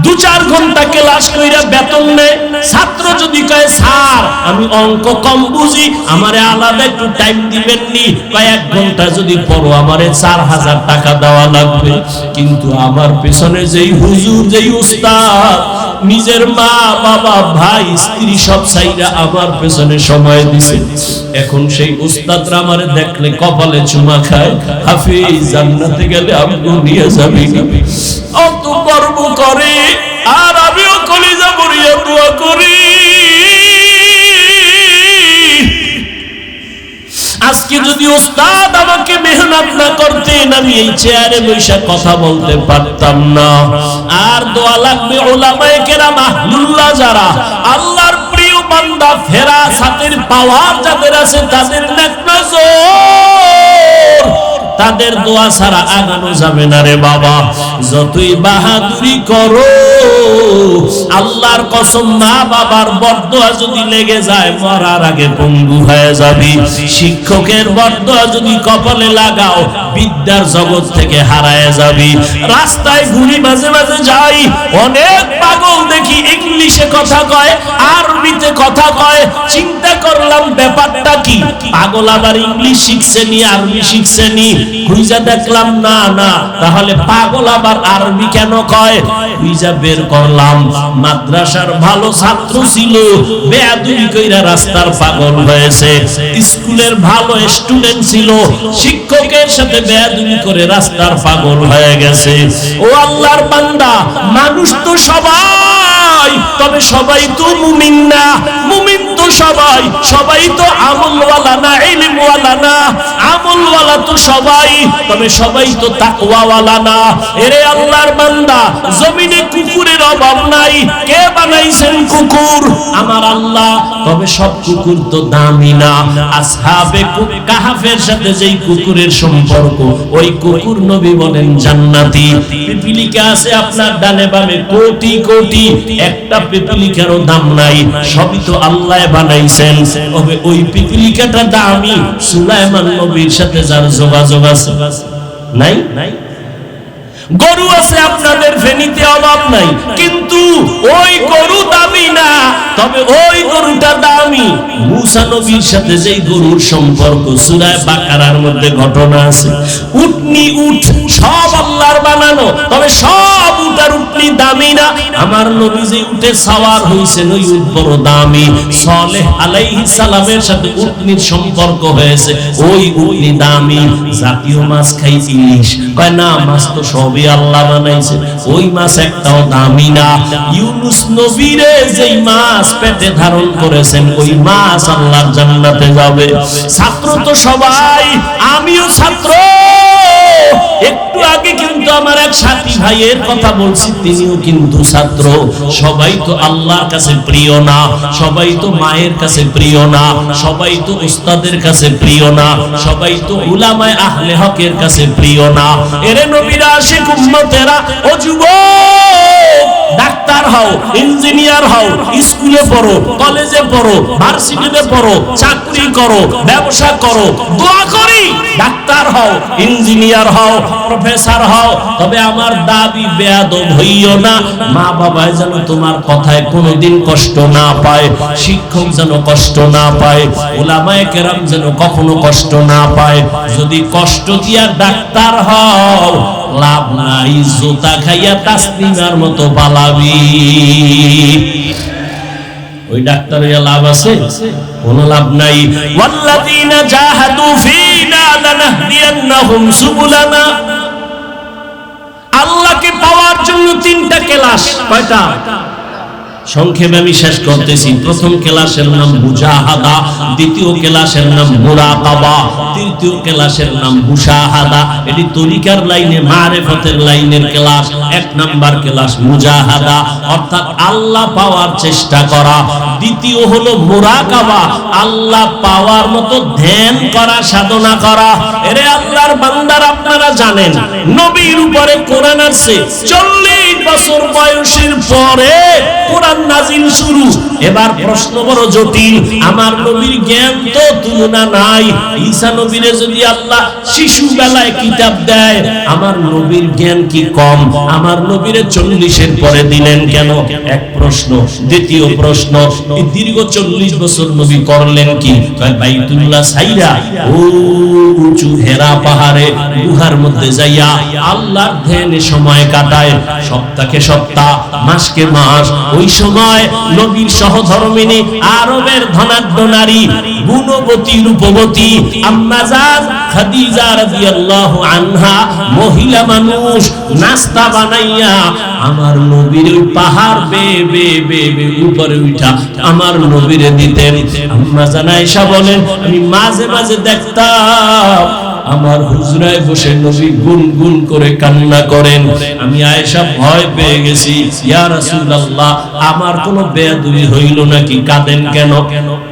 Speaker 1: 2-4 ঘন্টা ক্লাস কইরা বেতন নেয়। ছাত্র যদি কয় স্যার আমি অঙ্ক কম বুঝি, আমারে আলাদা একটু টাইম দিবেন নি, কয়েক ঘন্টা যদি পড়ো আমারে 4000 টাকা দেওয়া লাগবে। কিন্তু আমার পেছনে যেই হুজুর, যেই উস্তাদ নিজের মা বাবা ভাই স্ত্রী সব সাইরা আমার পেছনে সময় দিছে। এখন সেই উস্তাদরা আমারে দেখলে কপালে চুমা খায়, হাফিজ জান্নাতে গেলে আমগো নিয়ে যাবি না, অত গর্ব করে। আর আমিও কলিজা ভরিয়া দোয়া করি, আজকে যদি উস্তাদ আমাকে মেহনত না করতেন আমি এই চেয়ারে বসে কথা বলতে পারতাম না। আর দোয়া লাগবে উলামায়ে কেরাম আহলুল্লাহ যারা আল্লাহর প্রিয় বান্দা ফেরাসাতের পাওয়ার যাদের আছে তাদের নেক নজর, তাদের দোয়া ছাড়া আগানো যাবে না রে বাবা। যতই বাহাদুরি করো আল্লাহর কসম মা বাবার বদদোয়া যদি লেগে যায় মরার আগে পঙ্গু হয়ে যাবি। শিক্ষকের বদদোয়া যদি কপালে লাগাও বিদ্যার জগৎ থেকে হারায় যাবি। রাস্তায় ঘুরি মাঝে মাঝে যাই, অনেক পাগল দেখি ইংলিশে কথা কয়, আরবিতে কথা কয়। চিন্তা করলাম ব্যাপারটা কি, পাগল আবার ইংলিশ শিখছে নি আরবি শিখছে নি? খুঁজা দেখলাম না না, তাহলে পাগল আবার আরবি কেন কয়? খুঁজা বের করলাম মাদ্রাসার ভালো ছাত্র ছিল, বেয়াদবি কইরা রাস্তার পাগল হয়েছে। স্কুলের ভালো স্টুডেন্ট ছিল, শিক্ষকের সাথে বেয়াদবি করে রাস্তার পাগল হয়ে গেছে। ও আল্লাহর বান্দা, মানুষ তো সবাই, তবে সবাই তো মুমিন না। মুমিন তো সবাই, সবাই তো আমলওয়ালা না, ইলমওয়ালা না। আমলওয়ালা তো সবাই, তবে সবাই তো তাকওয়াওয়ালা না। এরে আল্লাহর বান্দা, জমিনে কুকুরের অভাব নাই। কে বানাইছেন কুকুর? আমার আল্লাহ। তবে সব কুকুর তো দামি না। আসহাবে কাহাফের সাথে যেই কুকুরের সম্পর্ক, ওই কুকুর নবী বলেন জান্নাতি। পিপিলিকা আছে আপনার ডানে বামে কোটি কোটি, একটা পিপিলিকারও দাম নাই। সবই তো আল্লাহ বানাইছেন। তবে ওই পিপিলিকাটা দামি। সুলাইমান নবীর সাথে যার যোগাযোগ আছে নাই নাই। গরু আছে আপনাদের ফেনীতে, অভাব নাই, কিন্তু ওই গরু দামি না, তবে ওই গরুটা দামি। মুসা নবীর সাথে যেই গরুর সম্পর্ক, সূরা বাকারার মধ্যে ঘটনা আছে। উটনি উট সব আল্লাহর বানানো, তবে সব উট আর উটনি দামি না। আমার নবী যে উটে সাওয়ার হইছেন ওই উট বড় দামি। সালেহ আলাইহিস সালামের সাথে উটনির সম্পর্ক হয়েছে, ওই উটনি দামি। জাতীয় মাছ খাই ইলিশ, কয় না মাছ তো সবই আল্লাহ বানাইছে, ওই মাছ একটাও দামি না। ইউনূস নবীরে যেই মাছ পেটে ধারণ করেছেন ওই মাছ আল্লাহর জান্নাতে যাবে। ছাত্র তো সবাই, আমিও ছাত্র। একটু আগে কিন্তু আমার এক সাথী ভাইয়ের কথা বলছি, তিনিও কিন্তু ছাত্র। সবাই তো আল্লাহর কাছে প্রিয় না, সবাই তো মায়ের কাছে প্রিয় না, সবাই তো উস্তাদের কাছে প্রিয় না, সবাই তো উলামায়ে আহলে হকের কাছে প্রিয় না। এরে নবীর আশিক উম্মতেরা, ও যুবক, ডাক্তার হও, ইঞ্জিনিয়ার হও, স্কুলে পড়ো, কলেজে পড়ো, ভার্সিটিতে পড়ো, চাকরি করো, ব্যবসা করো, দোয়া করি ডাক্তার হও, ইঞ্জিনিয়ার হও, প্রফেসর হও। তবে আমার দাবি বেয়াদব হইও না। মা বাবায় যেন তোমার কথায় কোনোদিন কষ্ট না পায়, শিক্ষক যেন কষ্ট না পায়, উলামায়ে কেরাম যেন কখনো কষ্ট না পায়। যদি কষ্ট দিয়া ডাক্তার হও লাভ নাই, জুতা খাইয়া তাসলিমার মতো পালাবি। ওই ডাক্তারের লাভ আছে? কোনো লাভ নাই। ওয়াল্লাযীনা জাহাদু ফীনা লানাহদিয়ান্নাহুম সুবুলানা। আল্লাহকে পাওয়ার জন্য তিনটা ক্লাস। কয়টা? সংক্ষেপে আমি শেষ করতেছি। প্রথম ক্লাসের নাম মুজাহাদা, দ্বিতীয় ক্লাসের নাম মুরাকাবা, তৃতীয় ক্লাসের নাম মুশাহাদা। এটি তরিকার লাইনে মারিফতের লাইনের ক্লাস। এক নাম্বার ক্লাস মুজাহাদা, অর্থাৎ আল্লাহ পাওয়ার চেষ্টা করা। দ্বিতীয় হলো মুরাকাবা, আল্লাহ পাওয়ার মতো ধ্যান করা, সাধনা করা। এরে আল্লাহর বান্দার, আপনারা জানেন নবীর উপরে কোরআন আসছে 40 বছর বয়সের পরে কোরআন নাজিল শুরু। এবার প্রশ্ন বড় জটিল, আমার নবীর জ্ঞান তো তুলনা নাই। ঈসা নবীরে যদি আল্লাহ শিশু বেলায় কিতাব দেয়, আমার নবীর জ্ঞান কি কম? আমার নবীরে 40-এর পরে দিলেন কেন? এক প্রশ্ন। দ্বিতীয় প্রশ্ন, এই দীর্ঘ 40 বছর নবী করলেন কি? বাইতুল্লাহ সাইরা ও উঁচু হেরা পাহাড়ে গুহার মধ্যে যাইয়া আল্লাহর ধ্যানে সময় কাটায়, সপ্তাহকে সপ্তাহ, মাসকে মাস। ওই সময় নবীর সহধর্মিনী আরবের ধনাঢ্য নারী, গুণবতী রূপবতী আম্মা জান খাদিজা রাদিয়াল্লাহু আনহা, মহিলা মানুষ নাস্তা বানাইয়া আমার নবীর ওই পাহাড় বে উপরে উঠা আমার নবীরে দিতেন। আম্মা জান আয়েশা বলেন, আমি মাঝে মাঝে দেখতাম আমার হুজরায় বসে নবী গুনগুন করে কান্না করেন। আমি আয়েশা ভয় পেয়ে গেছি, ইয়া রাসূলুল্লাহ আমার কোনো বেয়াদবি হইল নাকি? কাঁদেন কেন?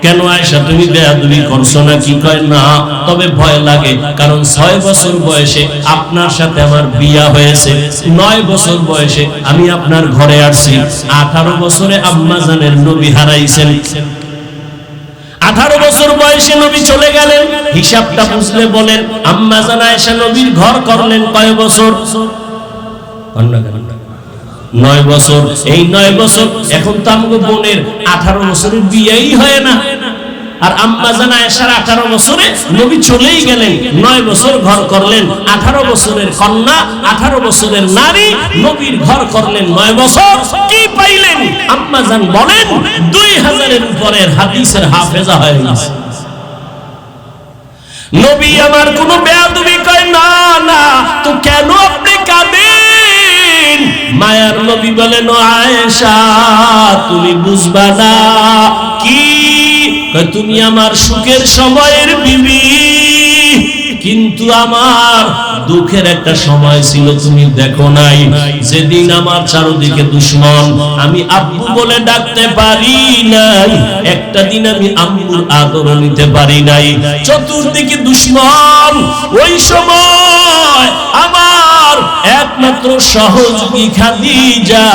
Speaker 1: কেন আয়েশা তুমি বেয়াদবি করছো নাকি? কয় না, তবে ভয় লাগে, কারণ 6 বছর বয়সে আপনার সাথে আমার বিয়া হয়েছে, 9 বছর বয়সে আমি আপনার ঘরে আসছি, 18 বছরে আম্মা জানের নবী হারাইছেন। 18 বছর বয়সে নবী চলে গেলেন। হিসাবটা বুঝলে বলেন, আম্মা জান আয়েশা নবীর ঘর করলেন কয় বছর? 9 বছর। এই 9 বছর, এখন তো আমাদের বোনের 18 বছরের বিয়েই হয় না, আর আম্মা জান আয়েশার 18 বছরে নবী চলেই গেলেন। 9 বছর ঘর করলেন, 18 বছরের কন্যা, 18 বছরের নারী নবীর ঘর করলেন 9 বছর। কি পাইলেন? আম্মা জান বলেন 2000-এর উপরের হাদিসের হাফেজা হয়ে গেছে। নবী আমার কোনো বেয়াদবি কয় না, না তো কেন আপনি কাঁদেন? মায়ার নবী বলেন, ও আয়েশা তুমি বুঝবা না। কি? তুমি আমার সুখের সময়ের বিবি, কিন্তু আমার দুঃখের একটা সময় ছিল তুমি দেখো নাই, যেদিন আমার চারদিকে দুশমন, আমি আব্বু বলে ডাকতে পারি নাই, একটা দিন আমি আম্মুর আদর নিতে পারি নাই, চতুর্দিকে দুশমন। ওই সময় আমার একমাত্র সহযোগী খাদিজা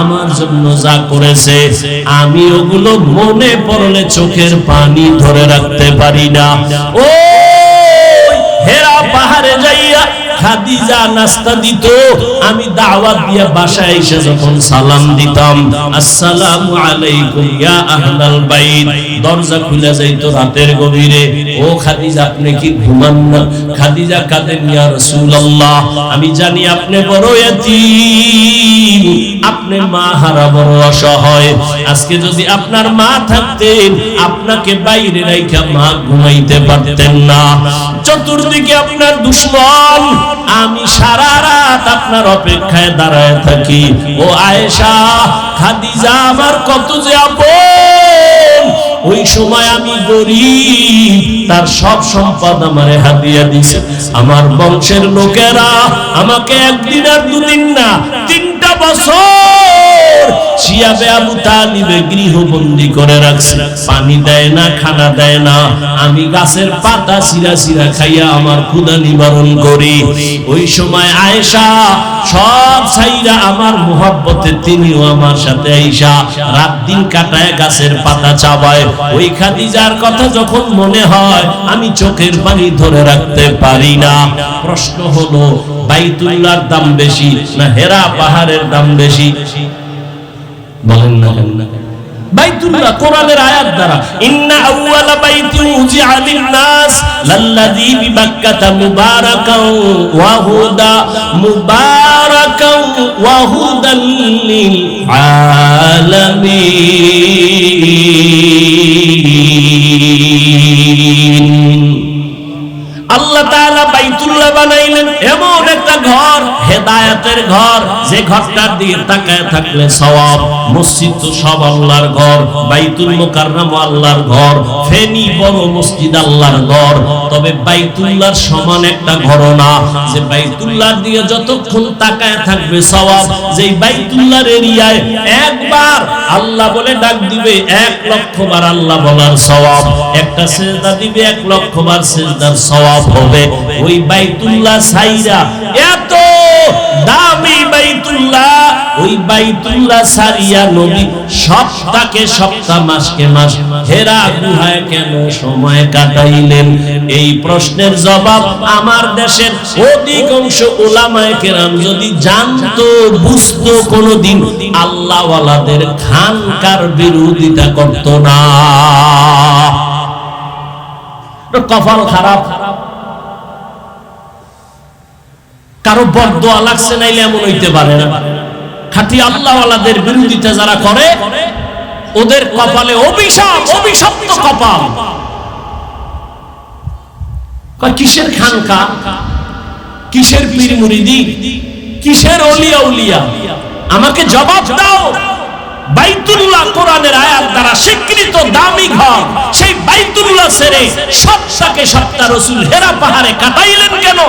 Speaker 1: আমার জন্য যা করেছে, আমি ওগুলো মনে পড়লে চোখের পানি ধরে রাখতে পারি না। ও হেরা পাহাড়ে যাইয়া খাদিজা নাস্তা দিত, আমি দাওয়াত দিয়া বাসায় এসে যখন সালাম দিতাম, আসসালামু আলাইকুম ইয়া আহলাল বাইত, দরজা খুলে যাইতো রাতের গভীরে। ও খাদিজা আপনি কি ঘুমান না? খাদিজা কাঁদেন, ইয়া রাসূলুল্লাহ আমি জানি আপনি বড় এতিম, আপনি মা হারা বড় অসহায়, আজকে যদি আপনার মা থাকতেন আপনাকে বাইরে রাইখা মা ঘুমাইতে পারতেন না, চতুর্দিকে আপনার দুশমন, আমি সারা রাত আপনার অপেক্ষায় দাঁড়ায় থাকি। ও আয়েশা, খাদিজা আমার কত যে আপন। ওই সময় আমি গরিব, তার সব সম্পদ আমারে হাদিয়া দিয়েছে। আমার বংশের লোকেরা আমাকে একদিন আর দুদিন না 3টা বছর শিয়াবে আবু তালিবে গৃহবন্দী করে রাখছে, পানি দেয় না, খানা দেয় না, আমি গাছের পাতা চিরা চিরা খাইয়া আমার ক্ষুধা নিবারণ করি। ওই সময় আয়েশা সব ছাইরা আমার মুহাব্বতে তিনিও আমার সাথে আয়েশা রাত দিন কাটায় গাছের পাতা চাবায়। ওই খাদিজার কথা যখন মনে হয় আমি চোখের পানি ধরে রাখতে পারি না। প্রশ্ন হলো, বাইতুল্লাহর দাম বেশি না হেরা পাহাড়ের দাম বেশি? বলেন না। বাইতুল্লাহ কোরআনের আয়াত দ্বারা, ইন্না আউওয়ালা বাইতিন উযিআ লিন-নাস লাল্লাযী বিবাক্কাতা মুবারাকাও ওয়া হুদা মুবারাকাও ওয়া হুদাল লিল আলামিন। আল্লাহ তাআলা বাইতুল্লাহ বানাইলেন এমন একটা ঘর, হেদায়েতের ঘর, যে ঘরটার দিকে তাকায় থাকলে সওয়াব। মসজিদ তো সব আল্লাহর ঘর, বাইতুল মুকাররম আল্লাহর ঘর, ফেনী বড় মসজিদ আল্লাহর ঘর, তবে বাইতুল্লাহর সমান একটা ঘর না, যে বাইতুল্লাহর দিকে যতক্ষণ তাকায় থাকবে সওয়াব। যেই বাইতুল্লাহর এরিয়ায় একবার আল্লাহ বলে ডাক দিবে 1 লক্ষ বার আল্লাহ বলার সওয়াব, একটা সিজদা দিবে 1 লক্ষ বার সিজদার সওয়াব হবে। ওই বাইতুল্লাহ সাইরা এত দামি বাইতুল্লাহ, ওই ওই বাইতুল্লাহ সারিয়া নবী সপ্তাহকে সপ্তাহ মাসকে মাস হেরা গুহায় কেন সময় কাটাইলেন? এই প্রশ্নের জবাব আমার দেশের অধিকাংশ উলামায়ে কেরাম যদি জানতো বুঝতো কোনদিন আল্লাহওয়ালাদের খানকার বিরোধিতা করত না। কপাল খারাপ, কারো বদদোয়া লাগছে নাইলে এমন হইতে পারে না। খাঁটি আল্লাহওয়ালাদের বিরোধিতা যারা করে ওদের কপালে অভিশাপ, অভিশপ্ত কপাল। কিসের খানকা, কিসের পীর মুরিদি, কিসের ওলিয়া উলিয়া? আমাকে জবাব দাও। বাইতুল্লাহ কোরআনের আয়াত দ্বারা স্বীকৃত দামি ঘর, সেই বাইতুল্লাহ ছেড়ে সপ্তাহকে সপ্তাহ রাসূল হেরা পাহাড়ে কাটাইলেন কেন?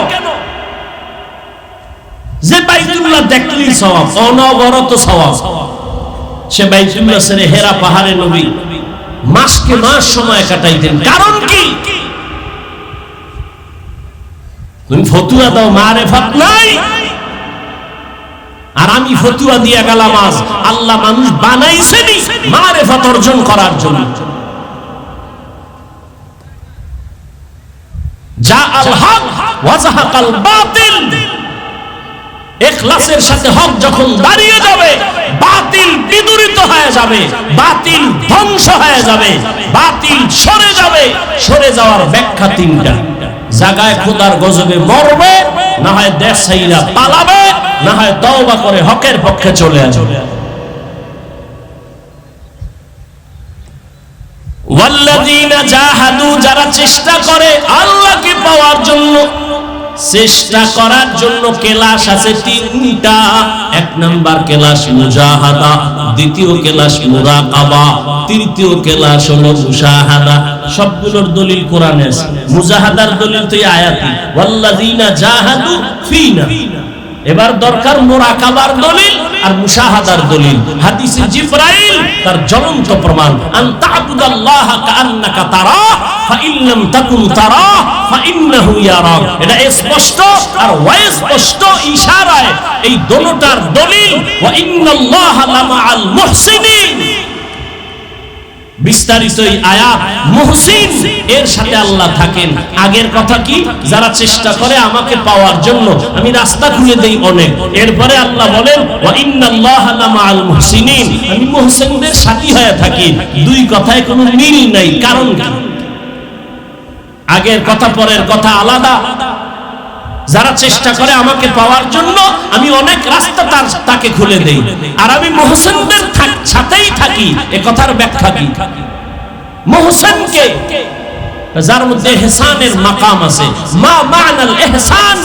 Speaker 1: যে বাইতুল্লাহ দেখলেই সওয়াব, অনবরত সওয়াব, সে বাইতুল্লাহ ছেড়ে হেরা পাহাড়ে নবী মাসকে মাস সময় কাটাইতেন। কারণ কি? তুমি ফতুয়া দাও, মারেফাত নাই। আর আমি ফতুয়া দিয়া গেলাম আজ। আল্লাহ মানুষ বানাইছেনই মারেফাত অর্জন করার জন্য। যা আল হক ওয়া যাহাকাল বাতিল, ইখলাসের সাথে হক যখন দাঁড়িয়ে যাবে, বাতিল বিদূরিত হয়ে যাবে, বাতিল ধ্বংস হয়ে যাবে, বাতিল সরে যাবে। সরে যাওয়ার ব্যাখ্যা তিনটা: জাগায় খোদার গজবে মরবে, না হয় দেশ ছাইরা পালাবে, না হয় তওবা করে হকের পক্ষে চলে আসবে। ওয়াল্লাযীনা জাহাদু, যারা চেষ্টা করে আল্লাহকে পাওয়ার জন্য, চেষ্টা করার জন্য কেলাস আছে তিনটা। এক নাম্বার কেলাস মুজাহাদা, দ্বিতীয় কেলাস মুরাকাবা, তৃতীয় কেলাস হলো মুশাহাদা। সবগুলোর দলিল কোরআনে আছে। মুজাহাদার দলিল তো এই আয়াতই, ওয়াল্লাযীনা জাহাদু ফিনা। এবার দরকার মুরাকাবার দলিল আর মুশাহাদার দলিল। হাদিসে জিবরাইল তার জ্বলন্ত প্রমাণ, আন তা'বুদাল্লাহা কাআন্নাকা তারাহ ফা ইন লাম তাকুন তারাহ ফা ইন্নাহু ইয়ারাক। এটা স্পষ্ট আর অস্পষ্ট ইশারায় এই দুটোটার দলিল। ওয়া ইন্নাল্লাহা লামাআল মুহসিনিন, বিস্তারিত এই আয়াত। মুহসিন এর সাথে আল্লাহ থাকেন। আগের কথা কি? যারা চেষ্টা করে আমাকে পাওয়ার জন্য, আমি রাস্তা খুলে দেই অনেক। এরপরে আল্লাহ বলেন ওয়া ইন্নাল্লাহা লামাআল মুহসিনিন, আমি মুহসিনদের সাথী হয়ে থাকি। দুই কথায় কোনো মিল নাই। কারণ কি? আগের কথা পরের কথা আলাদা। যারা চেষ্টা করে আমাকে পাওয়ার জন্য, আমি অনেক রাস্তা তাকে খুলে দেই, আর আমি মুহসিনদের সাথেই থাকি। এ কথার ব্যাখ্যা কি? মুহসিনকে যার মধ্যে ইহসানের মাকাম আছে। মা মা'নাল ইহসান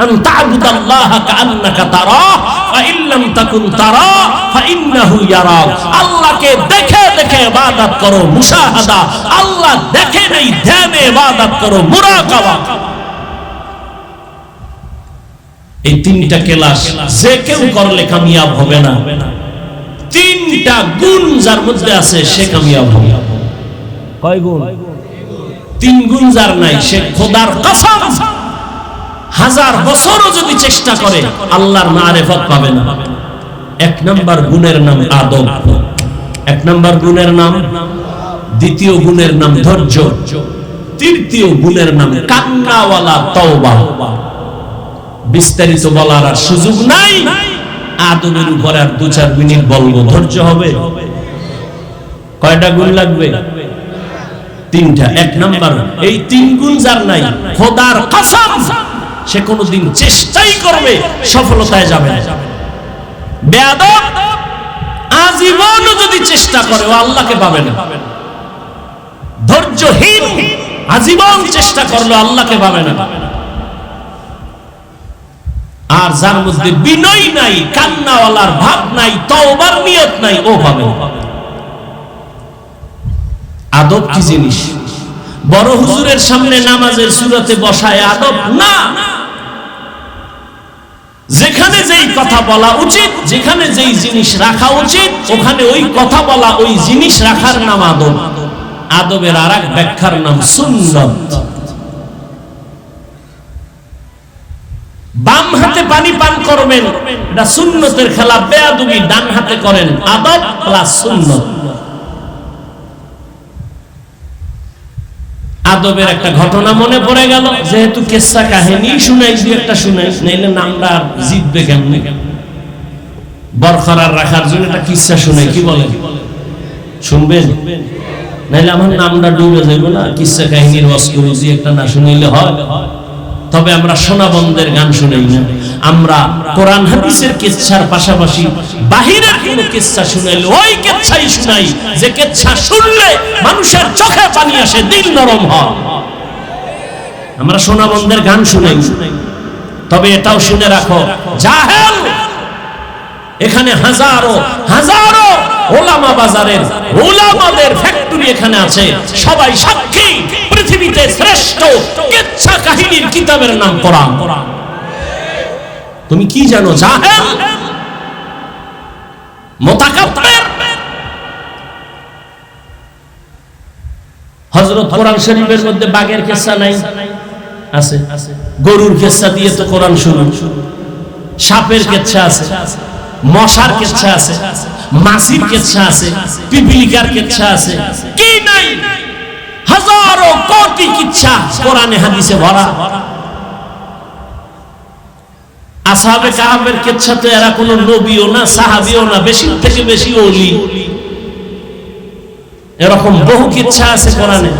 Speaker 1: আন তা'বুদাল্লাহা কাআন্নাকা তারাহ ফা ইন লাম তাকুন তারাহ ফা ইন্নাহু ইয়ারাক। আল্লাহকে দেখে দেখে ইবাদত করো, মুশাহাদা। আল্লাহ দেখে নেই, ধ্যানে ইবাদত করো, মুরাকাবা। এই তিনটা কেলাস যে কেউ করলে কামিয়াব হবে না। তিনটা গুণ যার মধ্যে আছে সে কামিয়াব হবে। কয় গুণ? তিন গুণ যার নাই সে খোদার কসম হাজার বছরও যদি চেষ্টা করে আল্লাহর মারিফত পাবে না। এক নাম্বার গুণের নাম আদব, এক নাম্বার গুণের নাম, দ্বিতীয় গুণের নাম ধৈর্য, তৃতীয় গুণের নাম কান্নাওয়ালা তওবা। বিস্তারিত বলার আর সুযোগ নাই। আদবের উপর আর 2-4 মিনিট বলবো। ধৈর্য হবে। কয়টা গুণ লাগবে? তিনটা। এক নাম্বার, এই তিন গুণ যার নাই, খোদার কসম সে কোনোদিন চেষ্টাই করবে সফলতায় যাবে না। বেয়াদব আজীবন যদি চেষ্টা করে ও আল্লাহকে পাবে না। ধৈর্যহীন আজীবন চেষ্টা করলো আল্লাহকে পাবে না। আর যার মধ্যে বিনয় নাই, কান্নাওয়ালার ভাব নাই, তওবার নিয়ত নাই, ও পাবে না। আদব কি জিনিস? বড় হুজুরের সামনে নামাজের সুরাতে বসায় আদব না। যেখানে যেই কথা বলা উচিত, যেখানে যেই জিনিস রাখা উচিত, ওখানে ওই কথা বলা, ওই জিনিস রাখার নাম আদব। আদবের আরেক ব্যাখ্যার নাম সুন্নাত। বাম হাতে পানি পান করব করবেন এটা সুন্নতের খেলাফ, বেয়াদবি ডান হাতে করেন, আদব প্লাস সুন্নত। আদবের একটা ঘটনা মনে পড়ে গেল, যেহেতু কিসসা কাহিনী শুনাই, দুই একটা শুনাই, নাইলে নামটা আর জিতবে কেমনে, বরকরার রাখার জন্য একটা কিসসা শুনাই, কি বলেন? শুনবেন? নাইলে আমার নামটা ডুবে যাইব না। কিসসা কাহিনীর ওয়াজ একটা না শুনাইলে হয়? তবে আমরা সোনাবন্দের গান শুনাই না, আমরা কোরআন হাদিসের কিসসার পাশাপাশি বাহিরের কোনো কিসসা শুনাইলে ওই কিসসাই শুনাই যে কিসসা শুনলে মানুষের চোখে পানি আসে, দিল নরম হয়। আমরা সোনাবন্দের গান শুনাই, তবে এটাও শুনে রাখো, জাহেল এখানে হাজারো হাজারো ওলামা বাজারের ওলামাদের ফ্যাক্টরি এখানে আছে, সবাই সাক্ষী। পৃথিবীতে শ্রেষ্ঠ কিচ্ছা কাহিনীর কিতাবের নাম কোরআন। তুমি কি জানো? জাহেল, মুতাকাব্বির। হযরত কোরআন শরীফের মধ্যে বাঘের কিচ্ছা নাই? আছে। গরুর কিচ্ছা দিয়ে তো কোরআন শুরু। সাপের কিচ্ছা আছে, মশার কিচ্ছা আছে, মাছির কিচ্ছা আছে, পিপিলিকার কিচ্ছা আছে, কি নাই? হাজারো কোটি কিচ্ছা কোরআনে হাদিসে ভরা। আসহাবে কাহাফের কিচ্ছা তো এরা কোনো নবীও না, সাহাবীও না, বেশি থেকে বেশি ওলি। এরকম বহু কিচ্ছা আছে কোরআনে,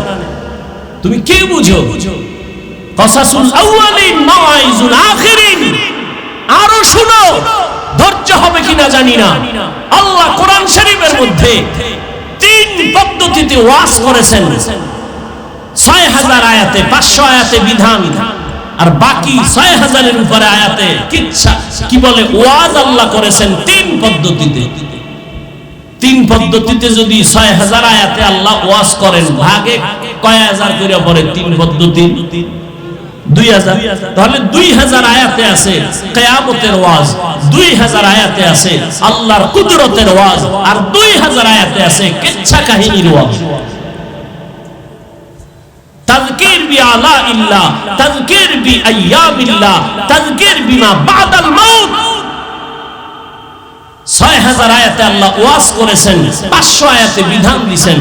Speaker 1: তুমি কি বুঝো? কসাসুল আউয়ালিন মাওয়াইজুল আখিরিন। আরো শুনো, ধৈর্য হবে কিনা জানি না। আল্লাহ কোরআন শরীফের মধ্যে 3 পদ্ধতিতে ওয়াজ করেছেন। 6000 আয়াতে, 500 আয়াতে বিধান, আর বাকি 6000 এর উপরে আয়াতে কিচ্ছা, কি বলে, ওয়াজ আল্লাহ করেছেন 3 পদ্ধতিতে। 3 পদ্ধতিতে যদি 6000 আয়াতে আল্লাহ ওয়াজ করেন, ভাগে কয় হাজার করে পড়ে? 3 পদ্ধতি 2000, তাহলে 2000 আয়াতে আছে কিয়ামতের ওয়াজ, 2000 আয়াতে আছে আল্লাহর কুদরতের ওয়াজ, আর 2000 আয়াতে আছে কিচ্ছা কাহিনীর ওয়াজ। তাযকির বিআলা ইল্লাহ, তাযকির বিআইয়ামিল্লাহ, তাযকির বিমা বাদাল মাউত। 6000 আয়াতে আল্লাহ ওয়াজ করেছেন, 500 আয়াতে বিধান দিয়েছেন,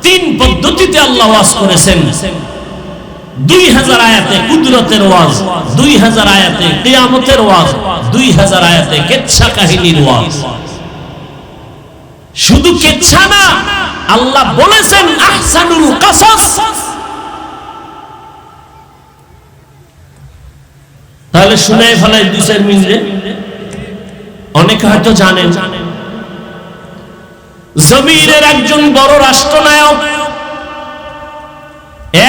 Speaker 1: 3 পদ্ধতিতে আল্লাহ ওয়াজ করেছেন। 2000 আয়াতে কুদরতের ওয়াজ, 2000 আয়াতে কিয়ামতের ওয়াজ, 2000 আয়াতে কিচ্ছা কাহিনীর ওয়াজ। শুধু কিচ্ছা না, আল্লাহ বলেছেন আহসানুল কাসাস। তাহলে শুনে ফেলাই 2-4 মিনিটে। অনেকে হয়তো জানেন, জমিনের একজন বড় রাষ্ট্রনায়ক,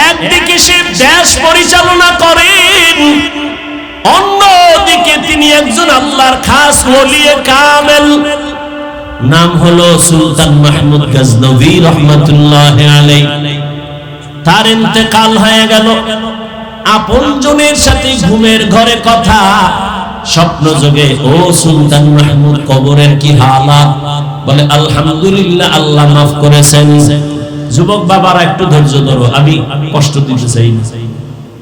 Speaker 1: একদিকে সে দেশ পরিচালনা করেন, অন্যদিকে তিনি একজন আল্লাহর খাস ওলিয়ে কামেল, নাম হলো সুলতান মাহমুদ গজনভী রহমাতুল্লাহি আলাইহি। তার ইন্তেকাল হয়ে গেল। আপনজনের সাথে ঘুমের ঘরে কথা, স্বপ্ন যোগে, ও সুলতান মাহমুদ কবরের কি হালাত? বলে আলহামদুলিল্লাহ, আল্লাহ মাফ করেছেন। যুবক বাবারা একটু ধৈর্য ধরো, আমি কষ্ট দিতে চাই না।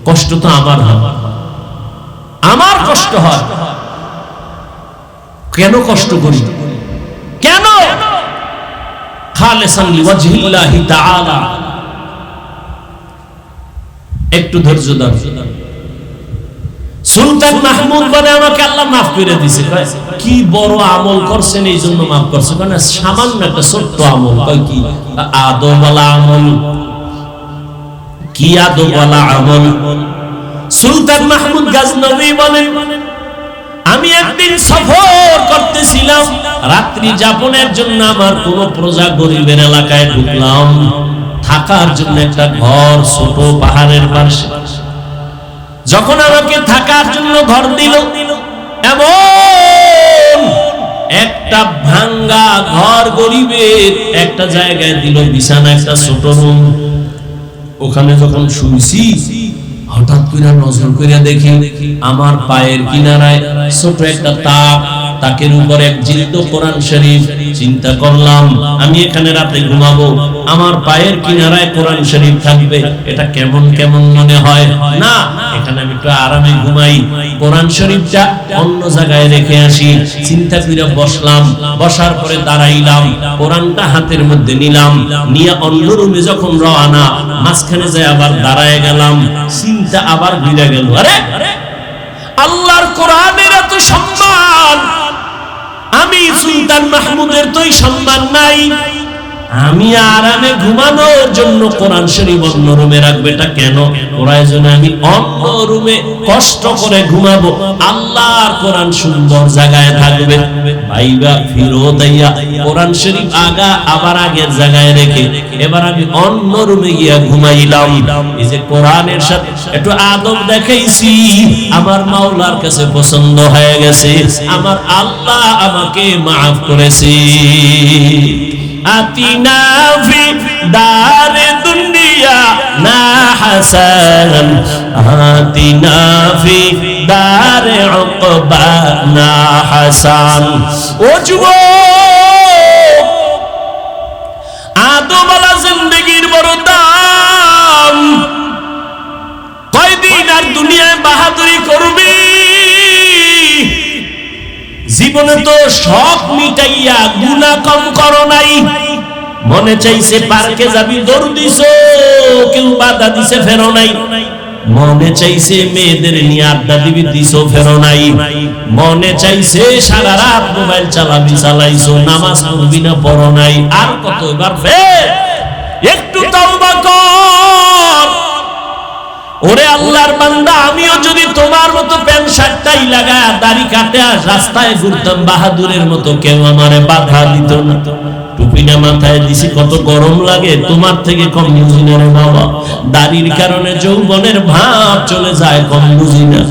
Speaker 1: কষ্ট তো আমার হয়, আমার কষ্ট হয়। কেন কষ্ট করি? কেন? খালিসান লিওয়াজহিল্লাহি তাআলা। একটু ধৈর্য ধরো। সুলতান মাহমুদ বলে আমাকে আল্লাহ মাফ করে দিয়েছে। কি বড় আমল করছেন এই জন্য মাফ করছে? মানে সামান্য একটা ছোট্ট আমল। কি আদওয়ালা আমল? কি আদওয়ালা আমল? সুলতান মাহমুদ গজনভী বলেন, আমি একদিন সফর করতেছিলাম, রাত্রি যাপনের জন্য আমার কোন প্রজা গরিবের এলাকায় ঢুকলাম, থাকার জন্য একটা ঘর ছোট পাহাড়ের পাশে। যখন আমাকে থাকার জন্য ঘর দিল, এমন একটা ভাঙ্গা ঘর, গরিবের একটা জায়গায় দিল, বিছানা একটা ছোট রুম। ওখানে যখন শুইছি, হঠাৎ করে নজর করে দেখি আমার পায়ের কিনারায় ছোট একটা তাক, তাকের উপর এক জিলদ কোরআন শরীফ। চিন্তা করলাম আমি এখানে রাতে ঘুমাবো, আমার পায়ের কিনারায় কোরআন শরীফ থাকবে, এটা কেমন কেমন মনে হয় না। এখানে আমি একটু আরামে ঘুমাই, কোরআন শরীফটা অন্য জায়গায় রেখে আসি। চিন্তা করে বসলাম, বসার পরে দাঁড়াইলাম, কোরআনটা হাতের মধ্যে নিলাম, নিয়ে অন্য রুমে যখন রওনা, মাঝখানে যায় আবার দাঁড়ায় গেলাম, চিন্তা আবার ঘুরে গেল, আরে আল্লাহর কোরআনের এত সম্মান, আমি সুলতান মাহমুদের তো সম্মান নাই। আমি আরামে ঘুমানোর জন্য কোরআন শরীফ অন্য রুমে রাখবে, এটা কেন? প্রয়োজনে আমি অন্য রুমে কষ্ট করে ঘুমাবো, আল্লাহর কোরআন সুন্দর জায়গায় থাকবে। ভাইবা ফিরত আইয়া কোরআন শরীফ আগা আবার আগের জায়গায় রেখে এবার আমি অন্য রুমে গিয়া ঘুমাইলাম। এই যে কোরআনের সাথে একটু আদব দেখাইছি, আমার মাওলার কাছে পছন্দ হয়ে গেছে, আমার আল্লাহ আমাকে মাফ করেছে। আতিনা ফি দারে দুনিয়া না হাসান, আতিনা ফি দারে উকবা না হাসান। ও যুবক, আদমওয়ালা জিন্দেগির বড় দাম, কয়দিন আর দুনিয়ায় বাহাদুরি করবি? জীবনে তো শখ মিটাইয়া গুনাহ কম করো নাই। মনে চাইছে পার্কে যাবি, দৌড় দিছো, কেউ বাধা দিছে ফেরো নাই। মনে চাইছে মেয়েদের নিয়ে আড্ডা দিবি, দিছো ফেরো নাই। মনে চাইছে সারা রাত মোবাইল চালাবি, চালাইছো, নামাজ পড়বি না, পড়ো নাই। আর কত এবার ফের, একটু তওবা কর। ওরে আল্লাহর বান্দা, আমিও যদি তোমার মতো প্যান্ট শার্টটাই লাগায় দাড়ি কাটে রাস্তায় ঘুরতাম বাহাদুরের মতো, কেউ আমারে বাধা দিত না। টুপিটা মাথায় দিছি, কত গরম লাগে, তোমার থেকে কম বুঝি না রে বাবা। দাড়ির কারণে যৌবনের ভাব চলে যায়, কম বুঝি না।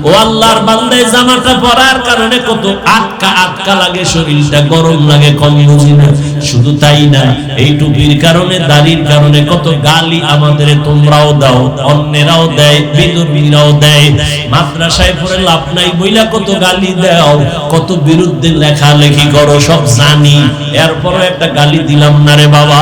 Speaker 1: ও আল্লাহর বান্দা, জামাটা পরার কারণে কত আটকা আটকা লাগে, শরীরটা গরম লাগে, কম বুঝি না। শুধু তাই না, এই টুপির কারণে, দাড়ির কারণে কত গালি আমাদের তোমরাও দাও, অন্যেরাও দেয়, বিধর্মীরাও দেয়। মাদ্রাসায় পড়ে লাভ নাই বইলা কত গালি দাও, কত বিরুদ্ধে লেখালেখি করো, সব জানি, এরপরও একটা গালি দিলাম না রে বাবা।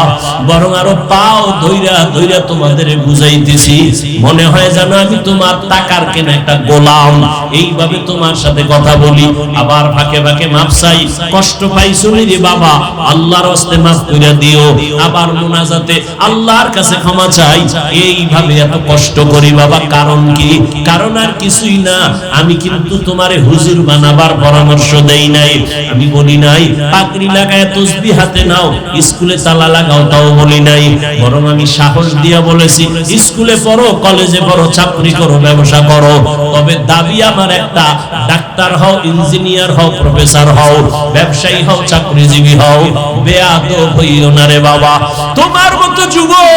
Speaker 1: বরং আরো পাও ধইরা ধইরা তোমাদের বুঝাইতেছি, মনে হয় যেন আমি তোমার টাকার কেনা একটা গোলাম, এইভাবে তোমার সাথে কথা বলি। আবার ফাঁকে ফাঁকে মাপ চাই, কষ্ট পাইছো রে বাবা, আল্লাহর হস্তে মাফ করে দিও। আবার মুনাজাতে আল্লাহর কাছে ক্ষমা চাই, এইভাবে এত কষ্ট করি বাবা, কারণ কি? কারণ আর কিছুই না, আমি কিন্তু তোমারে হুজুর বানাবার পরামর্শ দেই নাই, আমি বলি নাই পাগড়ি লাগায় তাসবিহ হাতে নাও, স্কুলে তালা লাগাও, তাও বলি নাই। বরং আমি সাহস দিয়া বলেছি, স্কুলে পড়ো, কলেজে পড়ো, চাকরি করো, ব্যবসা করো, তবে দাবি আমার একটা, ডাক্তার হও, ইঞ্জিনিয়ার হও, প্রফেসর হও, ব্যবসায়ী হও, চাকরিজীবী হও, বেয়াদব হইও না রে বাবা। তোমার মতো যুবক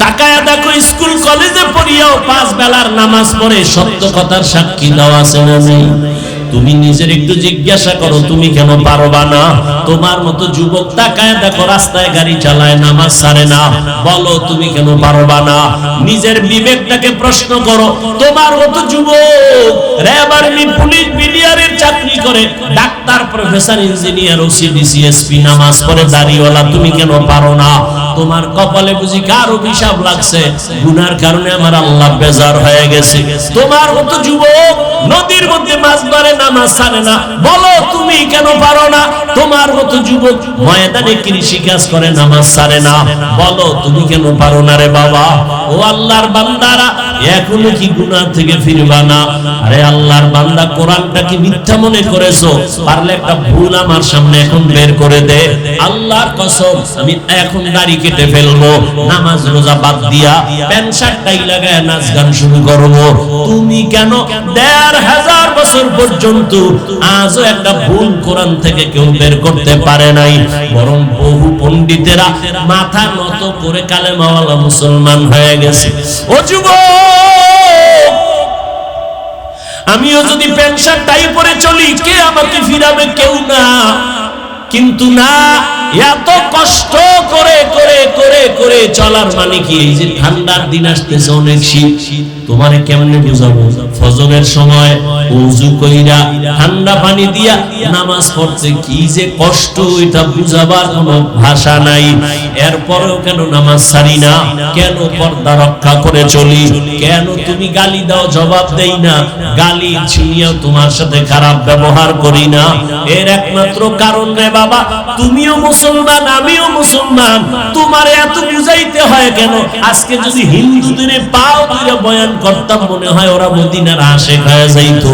Speaker 1: তাকায়া দেখো, স্কুল কলেজে পড়িয়াও 5 বেলার নামাজ পড়ে, সত্য কথার সাক্ষী দেওয়া আছে না নেই? তুমি নিজের একটু জিজ্ঞাসা করো, তুমি কেন পারবা না? তোমার মতো যুবক তাকায় দেখো, রাস্তায় গাড়ি চালায়, নামাজ ছাড়ে না, বলো তুমি কেন পারবা না? নিজের বিবেকটাকে প্রশ্ন করো। তোমার মতো যুবক র্যাব আর্মি পুলিশ বিডিআরের চাকরি করে, doctor, professor, engineer, OC, DC SP, নামাজ পড়ে, দাড়িওয়ালা, তুমি কেন পারো না? তোমার কপালে বুঝি কার অভিশাপ লাগছে? গুনার কারণে আমার আল্লাহ বেজার হয়ে গেছে। তোমার মতো যুবক নদীর মধ্যে মাছ ধরে, নামাজ ছাড়ে না, বলো তুমি কেন পারো না? তোমার মতো যুবক ময়দানে কৃষি কাজ করে, নামাজ ছাড়ে না, বলো তুমি কেন পারো না রে বাবা? ও আল্লাহর বান্দারা, এখনো কি গুনাহ থেকে ফিরবা না? আরে আল্লাহর বান্দা, কোরআনটা কি মিথ্যা মনে করেছো? পারলে একটা ভুল আমার সামনে এখন বের করে দে, আল্লাহর কসম আমি এখন দাড়ি কেটে ফেলবো, নামাজ রোজা বাদ দিয়া প্যান্ট শার্টটাই লাগায় নাচ গান শুরু করবো। তুমি কেন ১৫০০ বছর পর্যন্ত আজও একটা ভুল কোরআন থেকে কেউ বের করতে পারে নাই? বরং বহু পণ্ডিতেরা মাথা নত করে কালেমাওয়ালা মুসলমান হয়ে গেছে। ও যুবক, আমিও যদি প্যান্ট শার্ট টাই পরে চলি, কে আমাকে ফিরাবে? কেউ না। কিন্তু না, এত কষ্ট করে করে করে করে চলার মানে কি? এই যে ঠান্ডার দিন আসতেছে, অনেক শীত, তো তোমারে কেমনে বুঝাবো? ফজরের সময় ওযু কইরা ঠান্ডা পানি দিয়া নামাজ পড়তে কি যে কষ্ট, এটা বুঝাবার কোনো ভাষা নাই। এরপরেও কেন নামাজ ছাড়ি না? কেন পর্দা রক্ষা করে চলি? কেন তুমি গালি দাও, জবাব দেই না? গালি ছিনিয়েও তোমার সাথে খারাপ ব্যবহার করি না। এর একমাত্র কারণ রে বাবা, তুমিও মুসলমান, আমিও মুসলমান, তোমার এত বুঝাইতে হয় কেন? আজকে যদি হিন্দুদের পাও ধরে বয়ান করতাম, মনে হয় ওরা মদিনার আশেক হয়ে যাইতো।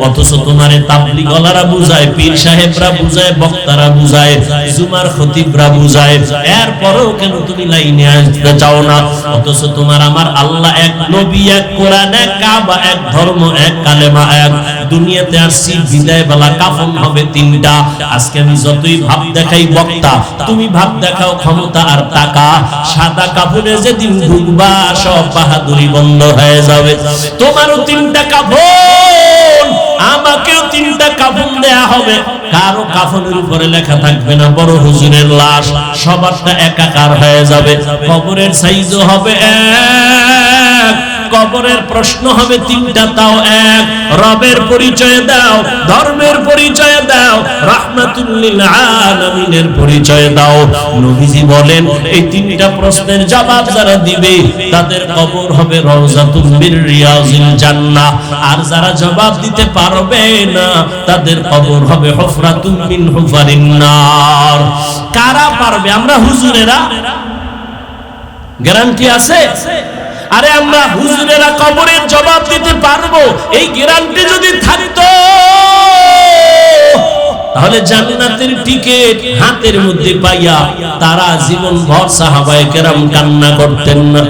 Speaker 1: অথচ তোমারে তাবলীগওয়ালারা বুঝায়, পীর সাহেবরা বুঝায়, বক্তারা বুঝায়, জুমার খতিবরা বুঝায়, এরপরেও কেন তুমি লাইনে আসতে চাও না? অথচ তোমার আমার আল্লাহ এক, নবী এক, কোরআন এক, কাবা এক, ধর্ম এক, কালেমা এক। দুনিয়াতে আসছি বিদায় বেলা কাফন হবে তিনটা। আজকে আমি যতই ভাব দেখাই বক্তা, তুমি ভাব দেখাও ক্ষমতা আর টাকা, সাদা কাপড়ে যেদিন ঢুকবা সব বাহাদুরি বন্ধ হয়ে যাবে। তোমারও তিনটা কাফন, আমাকেও তিনটা কাফন দেয়া হবে। কারো কাফনের উপরে লেখা থাকবে না বড় হুজুরের লাশ, সবারটা একাকার হয়ে যাবে। কবরের সাইজও হবে এক, কবরের প্রশ্ন হবে তিনটা, তাও এক। রবের পরিচয় দাও, ধর্মের পরিচয় দাও, রাহমাতুল লিল আলামিনের পরিচয় দাও। নবীজি বলেন এই তিনটা প্রশ্নের জবাব যারা দিবে তাদের কবর হবে রওজাতুম মির রিয়াজিল জান্নাহ। আর যারা জবাব দিতে পারবে না তাদের কবর হবে হুফরাতুম মিন হুফারিন নার। কারা পারবে? আমরা হুজুরেরা গ্যারান্টি আছে? আরে আমরা হুজুরেরা কবরের জবাব দিতে পারবো, এই গ্যারান্টি যদি থাকতো তাহলে জান্নাতের টিকিট হাতের মধ্যে পাইয়া তারা জীবন ভর সাহাবায়ে কেরাম কান্না করতেন না।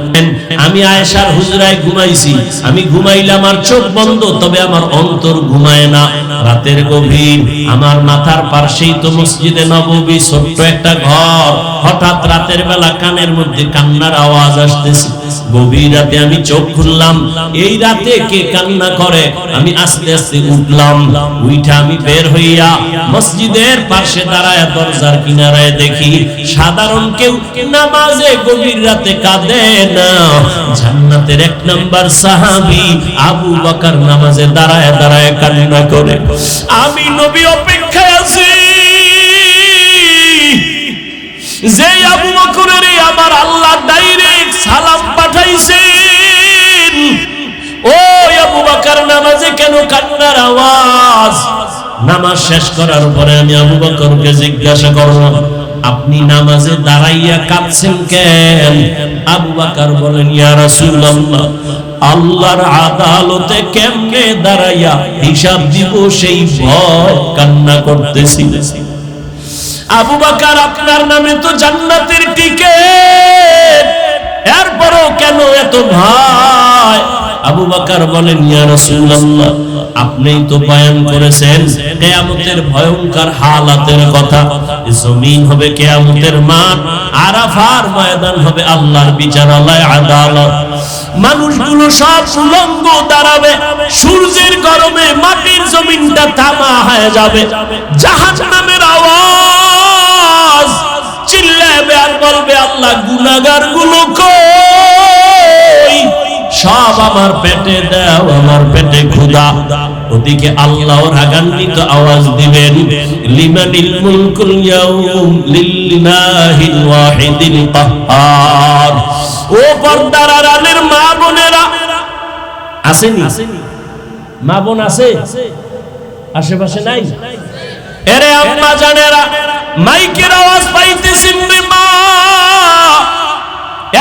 Speaker 1: আমি আয়েশার হুজরায় ঘুমাইছি, আমি ঘুমাইলাম আর চোখ বন্ধ, তবে আমার অন্তর ঘুমায় না। রাতের গভীর, আমার মাথার পাশেই তো মসজিদে নববী, ছোট্ট একটা ঘর। হঠাৎ রাতের বেলা কানের মধ্যে কান্নার আওয়াজ আসতেছে। গভীর রাতে আমি চোখ খুললাম, এই রাতে কে কান্না করে? আমি আস্তে আস্তে উঠলাম, উইঠা আমি বের হইয়া মসজিদের পাশে দাঁড়ায় দরজার কিনারায় দেখি সাধারণ কেউ নামাজে গভীর রাতে কাঁদে না। জান্নাতের এক নাম্বার সাহাবী আবু বকর নামাজে দাঁড়ায় দাঁড়ায় কান্না করে। আমি নবী অপেক্ষায় আছি, যে আবু বকরের আমার আল্লাহ ডাইরেক্ট সালাম পাঠাইছেন। ও আবু বকর নামাজে কেন কান্নার আওয়াজ? নামাজ শেষ করার পরে আমি আবু বকরকে জিজ্ঞাসা করলাম, আপনি নামাজে দাঁড়াইয়া কাঁদছেন কেন? আবু বকর বলেন, ইয়া রাসূলুল্লাহ, আল্লাহর আদালতে কেমনে দাঁড়াইয়া হিসাব দিব সেই ভয় কান্না করতেছি। আবু বকর, আপনার নামে তো জান্নাতের টিকিট, এরপরও কেন এত ভয়? আবু বকর বলেন, ইয়া রাসূলুল্লাহ, আপনিই তো বয়ান করেছেন কিয়ামতের ভয়ঙ্কর হালাতের কথা। জমিন হবে কিয়ামতের মাঠ, আরাফার ময়দান হবে আল্লাহর বিচারালয়, আদালত। মানুষগুলো সব উলঙ্গ দাঁড়াবে, সূর্যের গরমে মাটির জমিনটা তামা হয়ে যাবে। জাহান্নামের আওয়াজ চিল্লাবে আর বলবে, আল্লাহ গুনাহগার গুলো কই? সব আমার পেটে দাও, আমার পেটে ক্ষুধা। ওদিকে আল্লাহ রাগান্বিত আওয়াজ দিবেন, লিমানিল মুলকুল ইয়াউম লিল্লাহিল ওয়াহিদিল কাহ্হার। ও পর্দার আড়ালের মা বোনেরা, আসেনি? মা বোন আছে আশেপাশে? নাই? এরে আম্মা জানেরা, মাইকের আওয়াজ পাইতেছেন রে মা?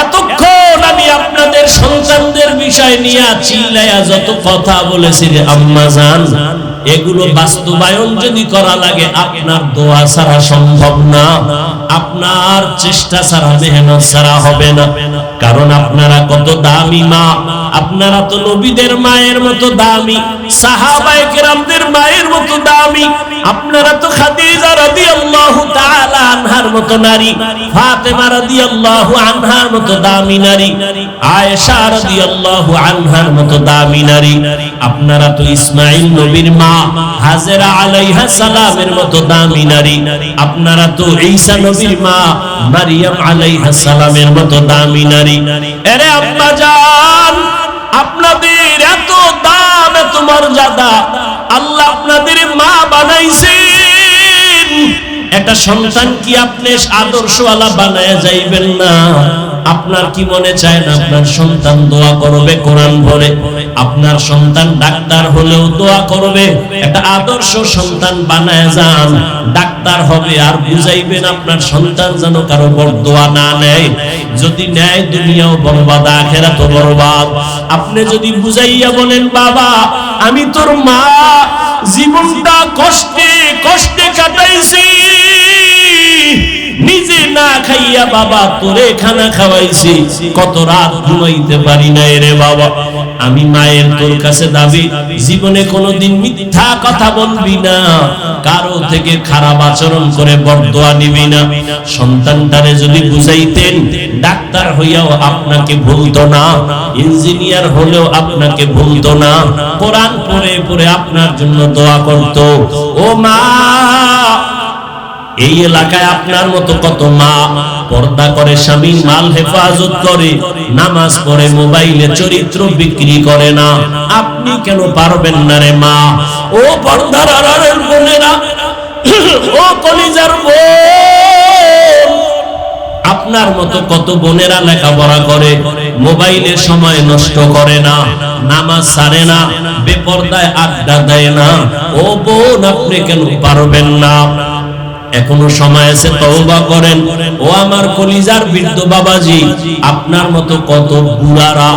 Speaker 1: এতক্ষণ আমি আপনাদের সন্তানদের বিষয় নিয়ে চিল্লায়া যত কথা বলেছি রে আম্মা জান, এগুলো বাস্তবায়ন যদি করা লাগে আপনার দোয়া ছাড়া সম্ভব না, আপনার চেষ্টা ছাড়া, মেহনত ছাড়া হবে না। কারণ আপনারা কত দামি মা, আপনারা তো নবীদের মায়ের মতো দামি, সাহাবায়ে কেরামদের মায়ের মতো দামি। আপনারা তো খাদিজা রাদিয়াল্লাহু তাআলা আনহার মতো নারী, ফাতেমা রাদিয়াল্লাহু আনহার মতো দামি নারী, আয়েশা রাদিয়াল্লাহু আনহার মতো দামি নারী। আপনারা তো ইসমাঈল নবীর মা, হাজেরা আলাইহা সালামের মতো দামি নারী। আপনারা তো ঈসা নবীর মা, মারিয়াম আলাইহা সালামের মতো দামি নারী। আরে আম্মা জান, আপনাদের এত দাম, এত মর্যাদা, আল্লাহ আপনাদের মা বানাইছেন। একটা সন্তান কি আপনি আদর্শওয়ালা বানায়া যাইবেন না? আপনার কি মনে চায় না আপনার সন্তান দোয়া করবে কোরআন পড়ে? আপনার সন্তান ডাক্তার হলেও দোয়া করবে। একটা আদর্শ সন্তান বানায় যান, ডাক্তার হবে আর বুঝাইবেন আপনার সন্তান যেন কারো বরদোয়া না নেয়। যদি নেয় দুনিয়াও বরবাদ, আখিরাতও বরবাদ। আপনি যদি বুঝাইয়া বলেন, বাবা আমি তোর মা, জীবনটা কষ্টে কষ্টে কাটাইছি, নিজে না খাইয়া বাবা তোরে খানা খাওয়াইছি, কত রাত ঘুমাইতে পারি না রে বাবা। আমি মায়ের তোর কাছে দাবি, জীবনে কোনোদিন মিথ্যা কথা বলবি না, কারো থেকে খারাপ আচরণ করে বরদোয়া নিবি না। সন্তানটারে যদি বুঝাইতেন, ডাক্তার হইয়াও আপনাকে ভুলতো না, ইঞ্জিনিয়ার হলেও আপনাকে ভুলতো না, কোরআন পড়ে পড়ে আপনার জন্য দোয়া করত। ও মা, এই এলাকায় আপনার মতো কত মা পর্দা করে, স্বামীর মাল হেফাজত করে, নামাজ পড়ে, মোবাইলে চরিত্র বিক্রি করে না। আপনি কেন পারবেন না রে মা? ও পর্দার আড়ালের বোনেরা, ও কলিজার বোন, আপনার মতো কত বোনেরা লেখাপড়া করে, মোবাইলে সময় নষ্ট করে না, নামাজ ছাড়ে না, বেপরদায় আড্ডা দেয় না। ও বোন, আপনি কেন পারবেন না? এখনো সময় আছে, তওবা করেন। ও আমার কলিজার বৃদ্ধ বাবাজি, আপনার মতো কত বুড়ারা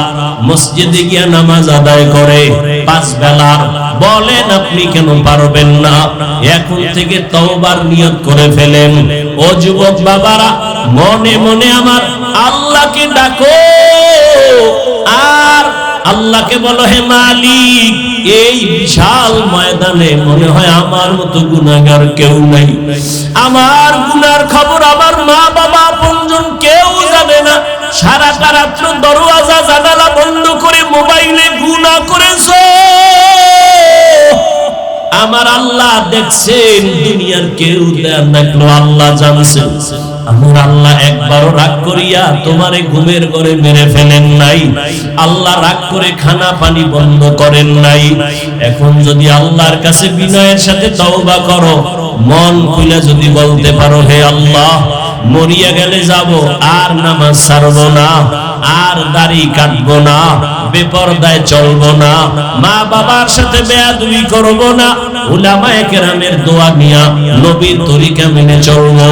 Speaker 1: মসজিদে গিয়ে নামাজ আদায় করে 5 বেলার, বলেন আপনি কেন পারবেন না? এখন থেকে তওবার নিয়ত করে ফেলেন। ও যুবক বাবারা, মনে মনে আমার আল্লাহকে ডাকো আর আল্লাহকে বলো, হে মালিক, এই বিশাল ময়দানে মনে হয় আমার মতো গুনাহগার কেউ নাই। আমার গুনার খবর আমার মা বাবা আপনজন কেউ জানে না। সারাটা রাত্র দরওয়াজা জানালা বন্ধ করে মোবাইলে গুনাহ করেছো, আমার আল্লাহ দেখছেন, দুনিয়ার কেউ দেখলো, আল্লাহ জানছেন। আমার আল্লাহ একবারও রাগ করিয়া তোমারে ঘুমের ঘরে মেরে ফেলেন নাই। আল্লাহ রাগ করে খানা পানি বন্ধ করেন নাই। এখন যদি আল্লাহর কাছে বিনয়ের সাথে তওবা করো, মন খুলে যদি বলতে পারো, হে আল্লাহ, মরিয়া গেলে যাব, আর নামাজ ছাড়বো না, আর দাড়ি কাটবো না, বেপরদায় চলবো না, মা বাবার সাথে বেয়াদবি করবো না, উলামায়ে কেরামের দোয়া নিয়া নবীর তরিকা মেনে চলবো,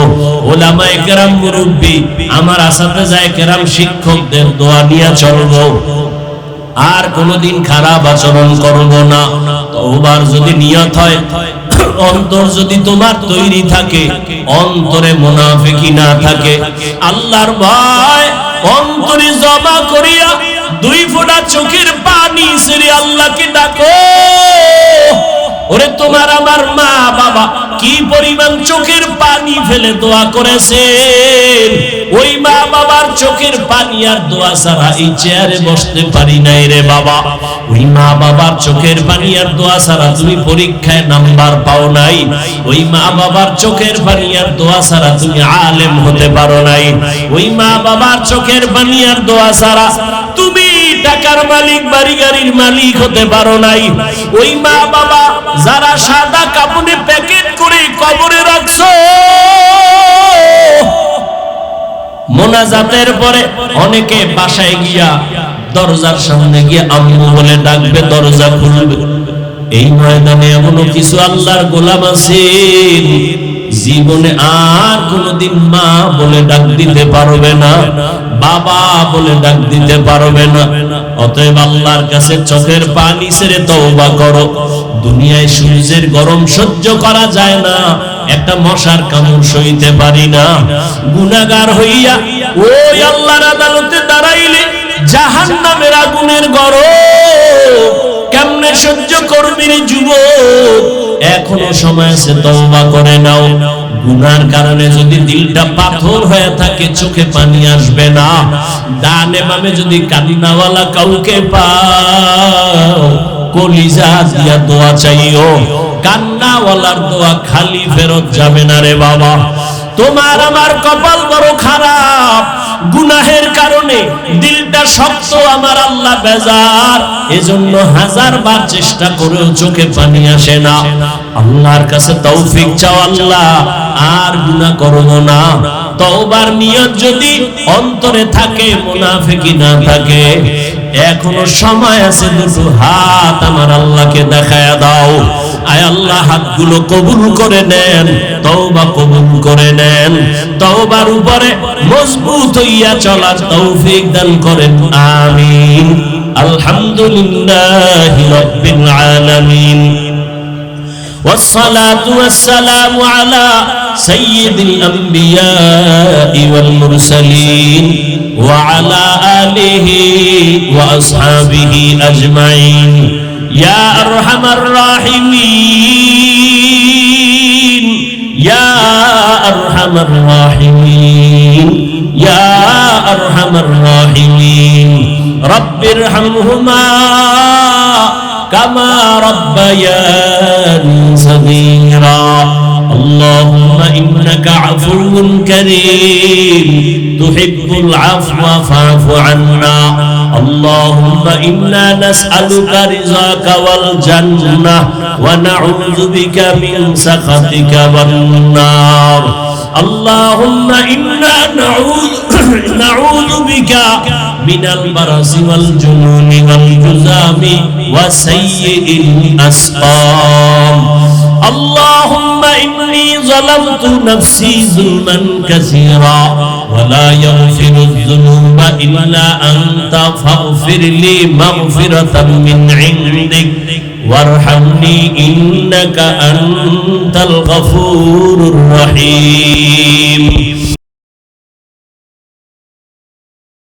Speaker 1: উলামায়ে কেরাম মুরব্বি আমার আসাতেজায়ে কেরাম শিক্ষকদের দোয়া নিয়া চলবো, আর কোনোদিন খারাপ আচরণ করবো না। তওবার যদি নিয়ত হয়, অন্তর যদি তোমার তৈরি থাকে, অন্তরে মুনাফিকি না থাকে, আল্লাহর ভয় অন্তরে জমা করিয়া 2 ফোঁটা চোখের পানি ছেড়ে আল্লাহকে ডাকো। ওরে তোমার আমার মা বাবা কি পরিমাণ চোখের পানি ফেলে দোয়া করেছেন, ওই মা বাবার চোখের পানি আর দোয়া ছাড়া এই চেয়ারে বসতে পারি নাই রে বাবা। ওই মা বাবার চোখের পানি আর দোয়া ছাড়া তুমি পরীক্ষায় নাম্বার পাও নাই। ওই মা বাবার চোখের পানি আর দোয়া ছাড়া তুমি আলেম হতে পারো নাই। ওই মা বাবার চোখের পানি আর দোয়া ছাড়া তুমি টাকার মালিক, বাড়ি গাড়ির মালিক হতে পারো নাই। ওই মা বাবা যারা সাদা কাপড়ে প্যাকেট করে কবরে রাখছো, মোনাজাতের পরে অনেকে বাসায় গিয়া দরজার সামনে গিয়ে আম্মু বলে ডাকবে, দরজা খুলবে। এই ময়দানে এমনও কিছু আল্লাহর গোলাম আছে, জীবনে আর কোনদিন মা বলে ডাক দিতে পারবে না, বাবা বলে ডাক দিতে পারবে না। অতএব আল্লাহর কাছে চোখের পানি ছেড়ে তওবা করো। দুনিয়ায় সূর্যের গরম সহ্য করা যায় না, একটা মশার কামড় সইতে পারি না। গুনাহগার হইয়া ওই আল্লাহর আদালতে দাঁড়াইলে জাহান্নামের আগুনের গরম কেমনে সহ্য করবি রে যুবক? এখনো সময় আছে, তওবা করে নাও। গুনার কারণে যদি দিলটা পাথর হয়ে থাকে, চোখে পানি আসবে না। ডানে বামে যদি কান্নাওয়ালা কাউকে পাও, কলিজা দিয়া দোয়া চাইও। কান্নাওয়ালার দোয়া খালি ফেরত যাবে না রে বাবা। তোমার আমার কপাল বড় খারাপ, গুনাহের কারণে দিলটা শক্ত, আমার আল্লাহ বেজার, এজন্য হাজারবার চেষ্টা করেও চোখে পানি আসে না। আল্লাহর কাছে তৌফিক চাও, আল্লাহ আর গুনাহ করব না। তওবার নিয়ত যদি অন্তরে থাকে, মুনাফিকি না থাকে, এখনো সময় আছে, দুটো হাত আমার আল্লাহকে দেখায়া দাও। আয় আল্লাহ, হাতগুলো কবুল করে নেন, তওবা কবুল করে নেন, তওবার উপরে মজবুত হইয়া চলার তৌফিক দান করেন, আমিন। আলহামদুলিল্লাহি রাব্বিল আলামিন, والصلاة والسلام على سيد الأنبياء والمرسلين وعلى آله وأصحابه أجمعين يا أرحم الراحمين يا أرحم الراحمين يا أرحم الراحمين رب ارحمهما كما ربياني صغيرا اللهم إنك عفو كريم تحب العفو فاعف عنا اللهم إنا نسألك رضاك والجنة ونعوذ بك من سخطك والنار اللهم إنا نعوذ بك من البرص والجنون والجذام وسيء الأسقام اللهم إني ظلمت نفسي ظلما كثيرا ولا يغفر الذنوب إلا أنت فاغفر لي مغفرة من عندك وارحمني إنك أنت الغفور الرحيم